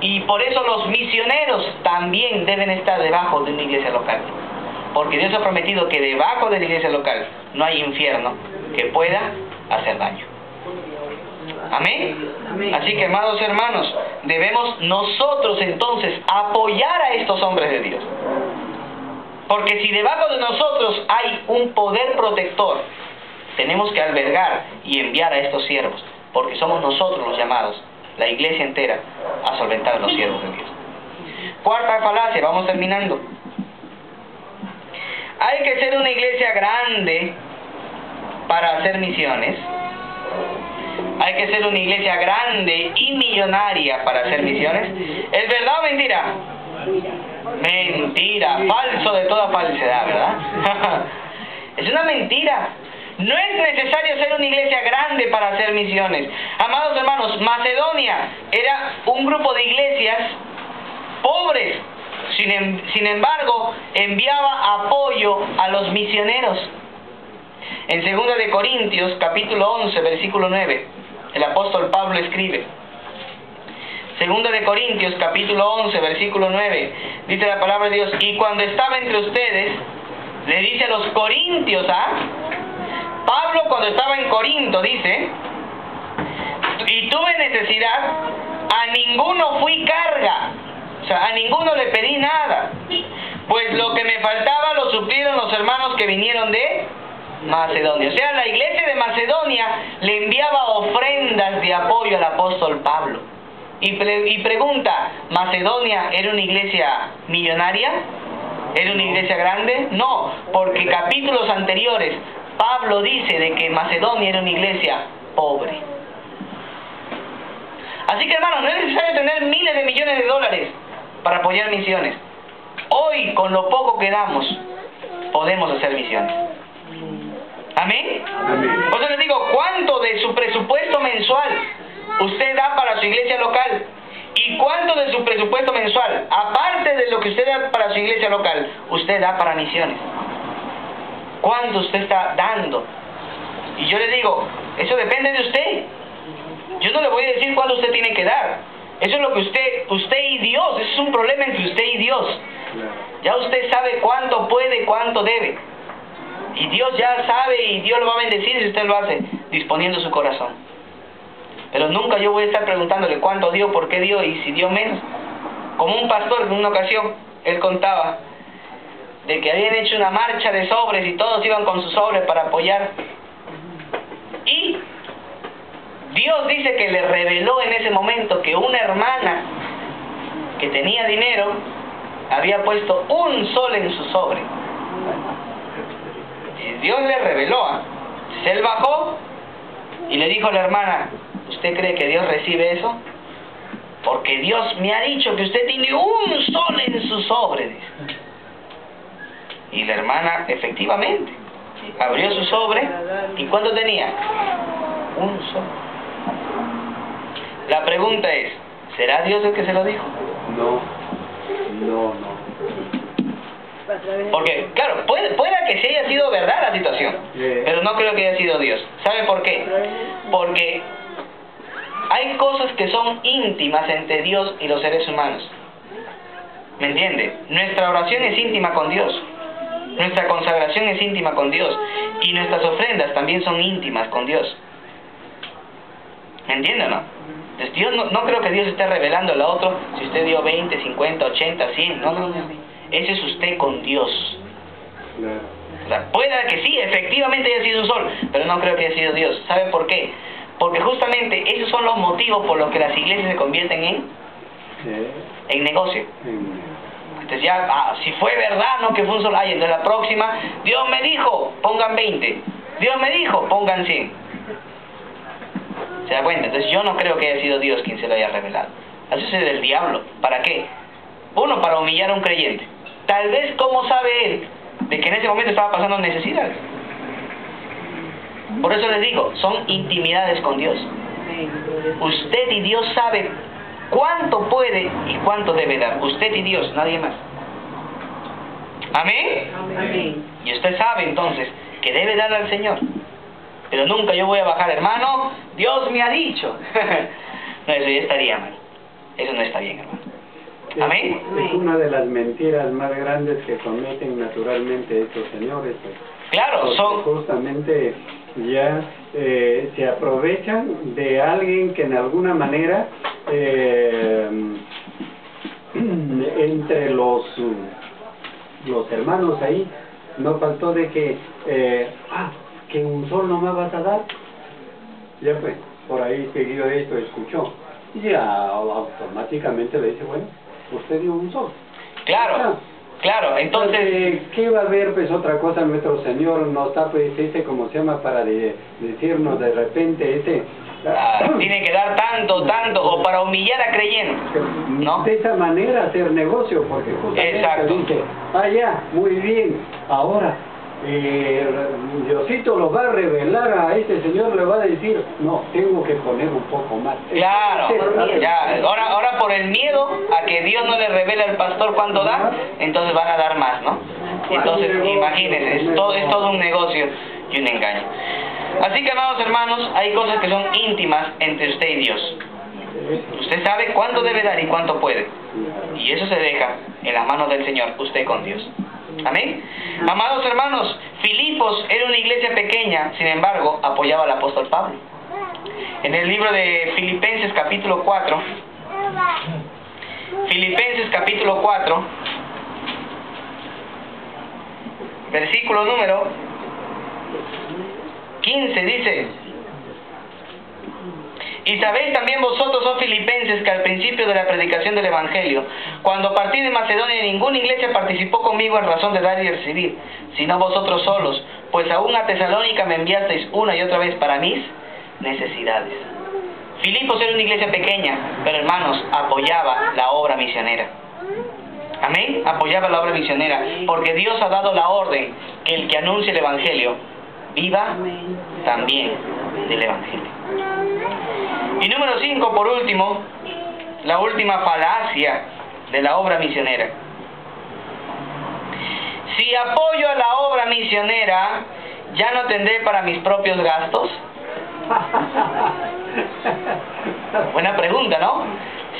Speaker 3: Y por eso los misioneros también deben estar debajo de una iglesia local. Porque Dios ha prometido que debajo de la iglesia local no hay infierno que pueda hacer daño. ¿Amén?
Speaker 2: Amén.
Speaker 3: Así que, amados hermanos, debemos nosotros entonces apoyar a estos hombres de Dios. Porque si debajo de nosotros hay un poder protector, tenemos que albergar y enviar a estos siervos. Porque somos nosotros los llamados, la iglesia entera, a solventar a los siervos de Dios. Cuarta falacia, vamos terminando. Hay que ser una iglesia grande para hacer misiones. Hay que ser una iglesia grande y millonaria para hacer misiones. ¿Es verdad o mentira? Mentira, falso de toda falsedad, ¿verdad? Es una mentira. No es necesario ser una iglesia grande para hacer misiones. Amados hermanos, Macedonia era un grupo de iglesias pobres. Sin embargo, enviaba apoyo a los misioneros. En 2 de Corintios, capítulo 11, versículo 9, el apóstol Pablo escribe. 2 de Corintios, capítulo 11, versículo 9, dice la palabra de Dios: y cuando estaba entre ustedes, le dice a los corintios, Pablo cuando estaba en Corinto dice: y tuve necesidad, a ninguno fui carga. O sea, a ninguno le pedí nada, pues lo que me faltaba lo suplieron los hermanos que vinieron de Macedonia. O sea, la iglesia de Macedonia le enviaba ofrendas de apoyo al apóstol Pablo. Y pregunta, ¿Macedonia era una iglesia millonaria? ¿Era una iglesia grande? No, porque capítulos anteriores Pablo dice de que Macedonia era una iglesia pobre. Así que, hermanos, no es necesario tener miles de millones de dólares para apoyar misiones. Hoy, con lo poco que damos, podemos hacer misiones. ¿Amén?
Speaker 4: Amén.
Speaker 3: Por eso les digo, ¿cuánto de su presupuesto mensual usted da para su iglesia local? ¿Y cuánto de su presupuesto mensual, aparte de lo que usted da para su iglesia local, usted da para misiones? ¿Cuánto usted está dando? Y yo le digo, eso depende de usted. Yo no le voy a decir cuánto usted tiene que dar. Eso es lo que usted y Dios, eso es un problema entre usted y Dios. Ya usted sabe cuánto puede, cuánto debe. Y Dios ya sabe y Dios lo va a bendecir si usted lo hace, disponiendo su corazón. Pero nunca yo voy a estar preguntándole cuánto dio, por qué dio y si dio menos. Como un pastor en una ocasión, él contaba de que habían hecho una marcha de sobres y todos iban con sus sobres para apoyar. Y Dios dice que le reveló en ese momento que una hermana que tenía dinero había puesto un sol en su sobre. Y Dios le reveló. Entonces él bajó y le dijo a la hermana: ¿usted cree que Dios recibe eso? Porque Dios me ha dicho que usted tiene un sol en su sobre, dice. Y la hermana efectivamente abrió su sobre. ¿Y cuánto tenía? Un sol. La pregunta es, ¿será Dios el que se lo dijo?
Speaker 4: No.
Speaker 3: Porque, claro, puede que sí haya sido verdad la situación, pero no creo que haya sido Dios. ¿Sabe por qué? Porque hay cosas que son íntimas entre Dios y los seres humanos. ¿Me entiende? Nuestra oración es íntima con Dios. Nuestra consagración es íntima con Dios. Y nuestras ofrendas también son íntimas con Dios. ¿Me entiende o no? Entonces Dios no creo que Dios esté revelando al otro si usted dio 20, 50, 80, 100. No. Ese es usted con Dios. O sea, pueda que sí, efectivamente haya sido un sol, pero no creo que haya sido Dios. ¿Sabe por qué? Porque justamente esos son los motivos por los que las iglesias se convierten en negocio. Entonces ya, si fue verdad, no que fue un sol, entonces la próxima, Dios me dijo, pongan 20. Dios me dijo, pongan 100. ¿Se da cuenta? Entonces yo no creo que haya sido Dios quien se lo haya revelado. Eso es del diablo. ¿Para qué? Uno, para humillar a un creyente. Tal vez, ¿cómo sabe él de que en ese momento estaba pasando necesidad? Por eso les digo, son intimidades con Dios. Usted y Dios sabe cuánto puede y cuánto debe dar. Usted y Dios, nadie más. ¿Amén?
Speaker 2: Amén.
Speaker 3: Y usted sabe entonces que debe dar al Señor. Pero nunca yo voy a bajar, hermano, Dios me ha dicho. No, eso ya estaría mal. Eso no está bien, hermano. Amén.
Speaker 4: Es una de las mentiras más grandes que cometen naturalmente estos señores. Pues.
Speaker 3: Claro,
Speaker 4: Porque
Speaker 3: son...
Speaker 4: justamente ya se aprovechan de alguien que en alguna manera entre los hermanos ahí no faltó de que que un sol no me vas a dar. Ya pues, por ahí seguido esto escuchó. Y ya automáticamente le dice, bueno, usted dio un sol.
Speaker 3: Claro, claro, entonces...
Speaker 4: ¿Qué va a haber? Pues otra cosa, nuestro Señor no está, pues, como se llama, para decirnos de repente,
Speaker 3: tiene que dar tanto, o para humillar a creyentes, ¿no?
Speaker 4: De esa manera hacer negocio, porque justamente
Speaker 3: Exacto.
Speaker 4: dice, ya, muy bien, ahora, Diosito lo va a revelar a este señor, le va a decir, no, tengo que poner un poco más.
Speaker 3: Claro, ya, ahora por el miedo a que Dios no le revele al pastor cuánto da, entonces van a dar más, ¿no? Entonces, imagínense, es todo un negocio y un engaño. Así que, amados hermanos, hay cosas que son íntimas entre usted y Dios. Usted sabe cuánto debe dar y cuánto puede. Y eso se deja en las manos del Señor, usted con Dios. Amén. Amados hermanos, Filipos era una iglesia pequeña, sin embargo, apoyaba al apóstol Pablo. En el libro de Filipenses capítulo 4, versículo número 15 dice: y sabéis también vosotros, oh filipenses, que al principio de la predicación del Evangelio, cuando partí de Macedonia, ninguna iglesia participó conmigo en razón de dar y recibir, sino vosotros solos, pues aún a Tesalónica me enviasteis una y otra vez para mis necesidades. Filipos era una iglesia pequeña, pero hermanos, apoyaba la obra misionera. Amén, apoyaba la obra misionera, porque Dios ha dado la orden que el que anuncie el Evangelio viva también del Evangelio. Y número 5, por último, la última falacia de la obra misionera. Si apoyo a la obra misionera, ¿ya no tendré para mis propios gastos? Buena pregunta, ¿no?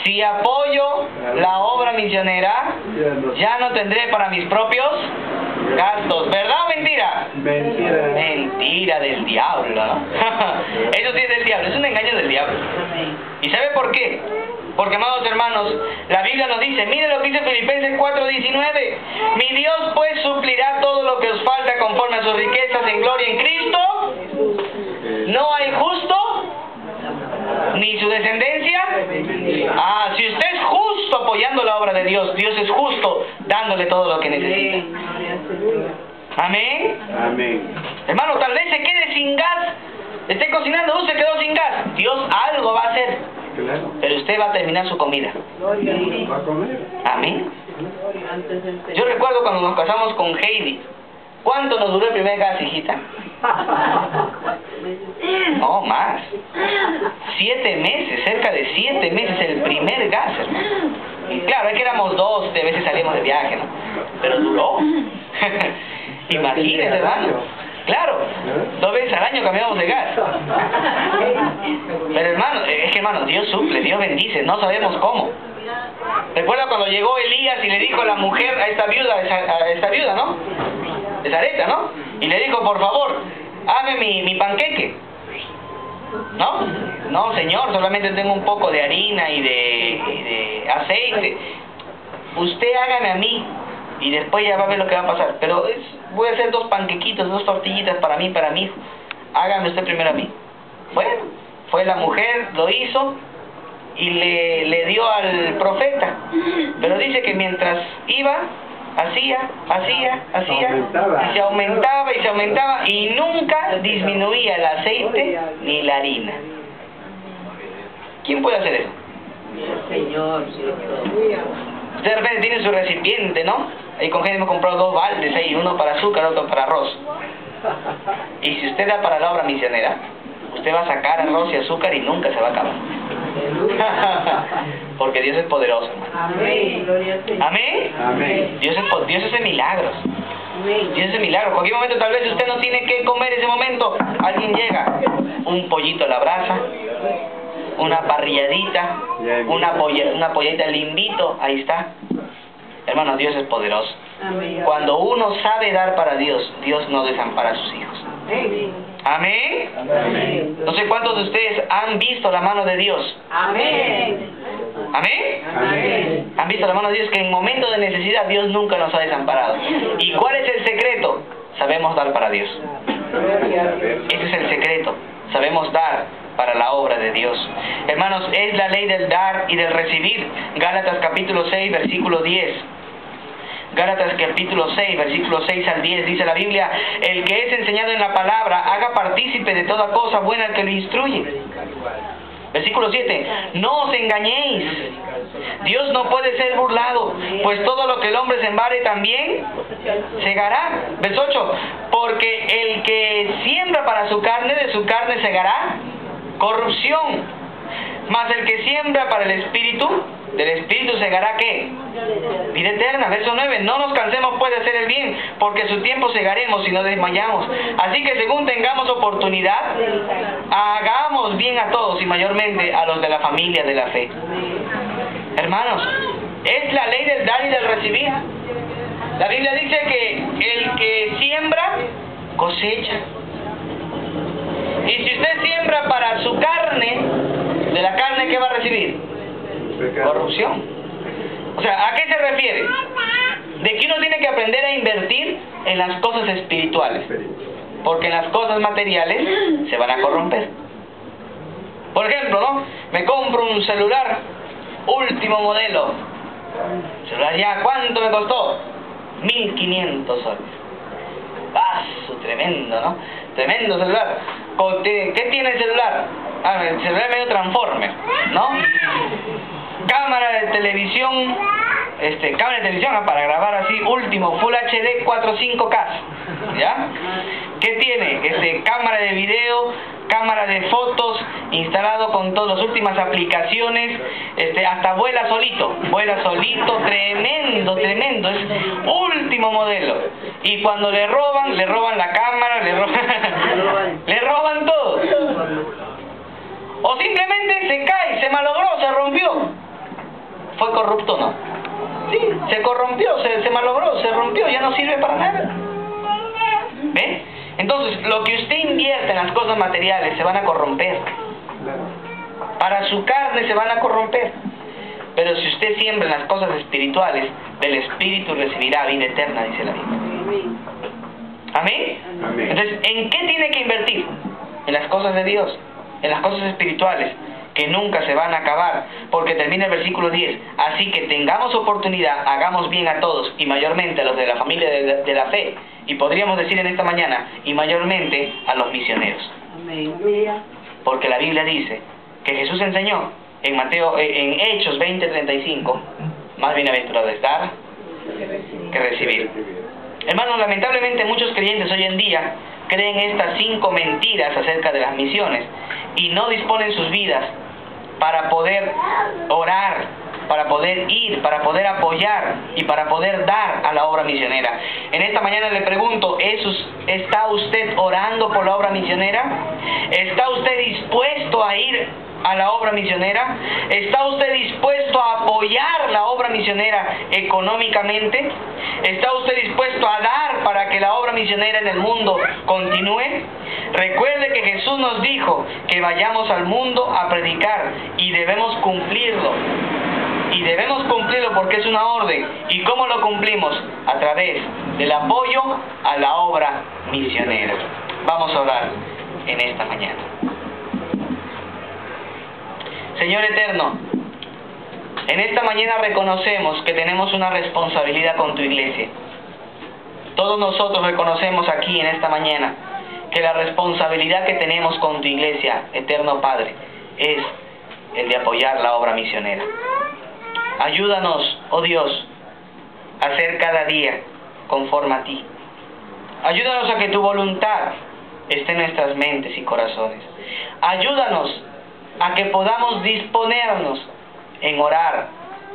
Speaker 3: Si apoyo la obra misionera, ya no tendré para mis propios gastos. ¿Verdad o mentira?
Speaker 4: Mentira.
Speaker 3: Mentira del diablo. Eso sí es del diablo, es un engaño del diablo. ¿Y sabe por qué? Porque, amados hermanos, la Biblia nos dice, mire lo que dice Filipenses 4:19: mi Dios pues suplirá todo lo que os falta conforme a sus riquezas en gloria en Cristo. No hay justo ni su descendencia. Si usted es justo apoyando la obra de Dios, Dios es justo dándole todo lo que necesita. Amén.
Speaker 4: Amén.
Speaker 3: Hermano, tal vez se quede sin gas, esté cocinando, se quedó sin gas. Dios algo va a hacer,
Speaker 4: Claro.
Speaker 3: pero usted va a terminar su comida.
Speaker 4: Va a comer.
Speaker 3: Amén. Yo recuerdo cuando nos casamos con Heidi. ¿Cuánto nos duró el primer gas, hijita? No, más. 7 meses, cerca de 7 meses el primer gas, hermano. Claro, es que éramos 2, de veces salíamos de viaje, ¿no? Pero duró. Imagínese, hermano. Claro, 2 veces al año cambiamos de gas. Pero hermano, es que hermano, Dios suple, Dios bendice, no sabemos cómo. Recuerda cuando llegó Elías y le dijo a la mujer, a esta viuda, ¿no? De Sarepta, ¿no? Y le dijo, por favor, hazme mi panqueque. ¿No? No, Señor, solamente tengo un poco de harina y de aceite. Usted hágame a mí y después ya va a ver lo que va a pasar. Pero voy a hacer 2 panquequitos, 2 tortillitas para mí, para mi hijo. Hágame usted primero a mí. Bueno, fue la mujer, lo hizo y le dio al profeta. Pero dice que mientras iba, hacía, y se aumentaba y nunca disminuía el aceite ni la harina. ¿Quién puede hacer eso?
Speaker 2: Señor.
Speaker 3: Usted de repente tiene su recipiente, ¿no? Ahí con gente hemos comprado 2 baldes ahí, uno para azúcar, otro para arroz. Y si usted da para la obra misionera, usted va a sacar arroz y azúcar y nunca se va a acabar. Porque Dios es poderoso, hermano.
Speaker 2: Amén. Gloria al Señor.
Speaker 3: Amén.
Speaker 4: Amén.
Speaker 3: Dios hace milagros.
Speaker 2: Amén.
Speaker 3: Dios hace milagros. En cualquier momento, tal vez usted no tiene que comer ese momento. Alguien llega, un pollito a la brasa, una parrilladita, una polladita, le invito, ahí está. Hermano, Dios es poderoso.
Speaker 2: Amén.
Speaker 3: Cuando uno sabe dar para Dios, Dios no desampara a sus hijos.
Speaker 2: Amén.
Speaker 3: Amén.
Speaker 2: Amén.
Speaker 3: No sé cuántos de ustedes han visto la mano de Dios.
Speaker 2: Amén.
Speaker 3: Amén.
Speaker 2: Amén.
Speaker 3: Han visto la mano de Dios, que en momentos de necesidad Dios nunca nos ha desamparado. ¿Y cuál es el secreto? Sabemos dar para Dios. Ese es el secreto. Sabemos dar para la obra de Dios. Hermanos, es la ley del dar y del recibir. Gálatas capítulo 6, versículo 10. Gálatas capítulo 6, versículo 6 al 10, dice la Biblia: el que es enseñado en la palabra, haga partícipe de toda cosa buena al que lo instruye. Versículo 7, no os engañéis, Dios no puede ser burlado, pues todo lo que el hombre sembrare también segará. Verso 8, porque el que siembra para su carne, de su carne segará corrupción, mas el que siembra para el Espíritu, del Espíritu segará ¿qué? Vida eterna. Verso 9, no nos cansemos pues de hacer el bien, porque a su tiempo segaremos y no desmayamos. Así que según tengamos oportunidad, hagamos bien a todos y mayormente a los de la familia de la fe. Hermanos, es la ley del dar y del recibir. La Biblia dice que el que siembra, cosecha. Y si usted siembra para su carne, de la carne, ¿qué va a recibir? Corrupción. O sea, ¿a qué se refiere? De que uno tiene que aprender a invertir en las cosas espirituales, porque en las cosas materiales se van a corromper. Por ejemplo, ¿no? Me compro un celular último modelo. Celular ya, ¿cuánto me costó? 1.500 soles. Paso, tremendo, ¿no? Tremendo celular. ¿Qué tiene el celular? El celular es medio Transformer, ¿no? Cámara de televisión, para grabar así, último, Full HD 4.5K, ¿ya? ¿Qué tiene? Cámara de video, cámara de fotos, instalado con todas las últimas aplicaciones, hasta vuela solito, tremendo, es último modelo. Y cuando le roban la cámara, le roban todo. O simplemente se cae, se malogró, se rompió. ¿Fue corrupto o no? Sí, se corrompió, se malogró, se rompió, ya no sirve para nada. ¿Ve? Entonces, lo que usted invierte en las cosas materiales se van a corromper. Para su carne se van a corromper. Pero si usted siembra en las cosas espirituales, del Espíritu recibirá vida eterna, dice la Biblia. ¿Amén?
Speaker 4: Amén.
Speaker 3: Entonces, ¿en qué tiene que invertir? En las cosas de Dios, en las cosas espirituales, que nunca se van a acabar, porque termina el versículo 10, así que tengamos oportunidad, hagamos bien a todos, y mayormente a los de la familia de la fe, y podríamos decir en esta mañana, y mayormente a los misioneros.
Speaker 2: Amén.
Speaker 3: Porque la Biblia dice que Jesús enseñó en Hechos 20:35, más bienaventurado es dar que recibir. Hermanos, lamentablemente muchos creyentes hoy en día creen estas 5 mentiras acerca de las misiones y no disponen sus vidas para poder orar, para poder ir, para poder apoyar y para poder dar a la obra misionera. En esta mañana le pregunto, ¿está usted orando por la obra misionera? ¿Está usted dispuesto a ir a la obra misionera? ¿Está usted dispuesto a apoyar la obra misionera económicamente? ¿Está usted dispuesto a dar para que la obra misionera en el mundo continúe? Recuerde que Jesús nos dijo que vayamos al mundo a predicar y debemos cumplirlo. Y debemos cumplirlo porque es una orden. ¿Y cómo lo cumplimos? A través del apoyo a la obra misionera. Vamos a orar en esta mañana. Señor eterno, en esta mañana reconocemos que tenemos una responsabilidad con tu iglesia. Todos nosotros reconocemos aquí en esta mañana que la responsabilidad que tenemos con tu iglesia, eterno Padre, es el de apoyar la obra misionera. Ayúdanos, oh Dios, a ser cada día conforme a ti. Ayúdanos a que tu voluntad esté en nuestras mentes y corazones. Ayúdanos a que podamos disponernos en orar,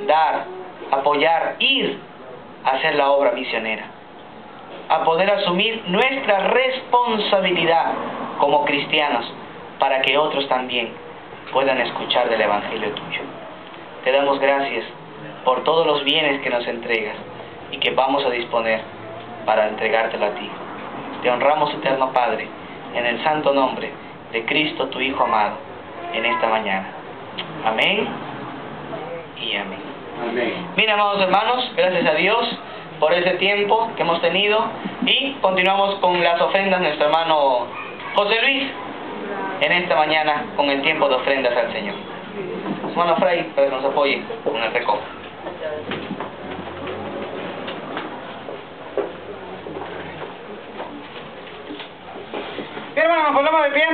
Speaker 3: dar, apoyar, ir a hacer la obra misionera, a poder asumir nuestra responsabilidad como cristianos para que otros también puedan escuchar del Evangelio tuyo. Te damos gracias por todos los bienes que nos entregas y que vamos a disponer para entregártelo a ti. Te honramos, eterno Padre, en el santo nombre de Cristo, tu Hijo amado, en esta mañana. Amén y amén.
Speaker 4: Amén.
Speaker 3: Bien, amados hermanos, gracias a Dios por ese tiempo que hemos tenido y continuamos con las ofrendas de nuestro hermano José Luis en esta mañana con el tiempo de ofrendas al Señor. Hermano Fray, para que nos apoye con el recojo.
Speaker 1: Bien, hermano, nos ponemos de pie.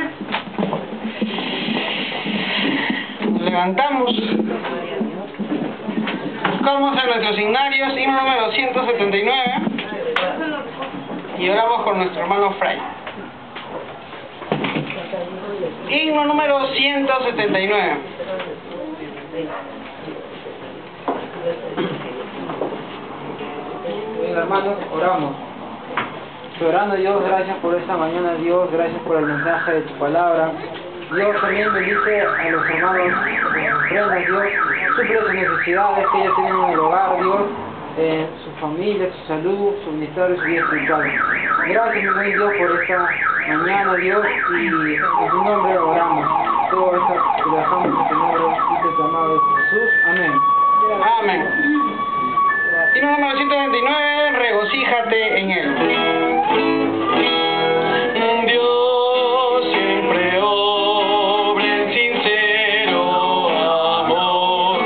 Speaker 1: Nos levantamos. Buscamos en nuestros signarios, himno número 179. Y oramos por nuestro hermano Fray. Himno número 179.
Speaker 5: Bien, hermanos, oramos. Soberano Dios, gracias por esta mañana, Dios, gracias por el mensaje de tu palabra. Dios, también bendice a los hermanos ofrendas, Dios, suple sus necesidades que ellos tienen en el hogar, Dios, su familia, su salud, su ministerio, su vida espiritual. Gracias, mi buen Dios, por esta mañana, Dios, y en tu nombre oramos. Todo esto lo dejamos en tu nombre y te amado Jesús. Amén.
Speaker 1: Amén. Himno número 129, regocíjate en él.
Speaker 3: Dios siempre obra en sincero amor,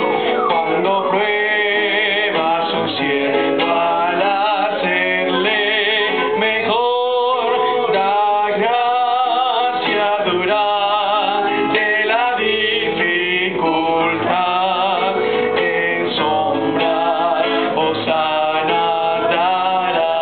Speaker 3: cuando prueba a su siervo al hacerle mejor, da gracia durante la dificultad, en sombra Hosana dará.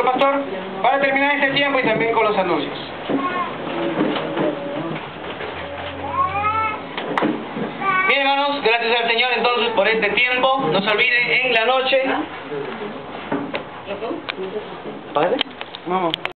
Speaker 1: nuestro pastor para terminar este tiempo y también con los anuncios.
Speaker 3: Bien, hermanos, gracias al Señor entonces por este tiempo. No se olviden, en la noche.
Speaker 5: Vamos.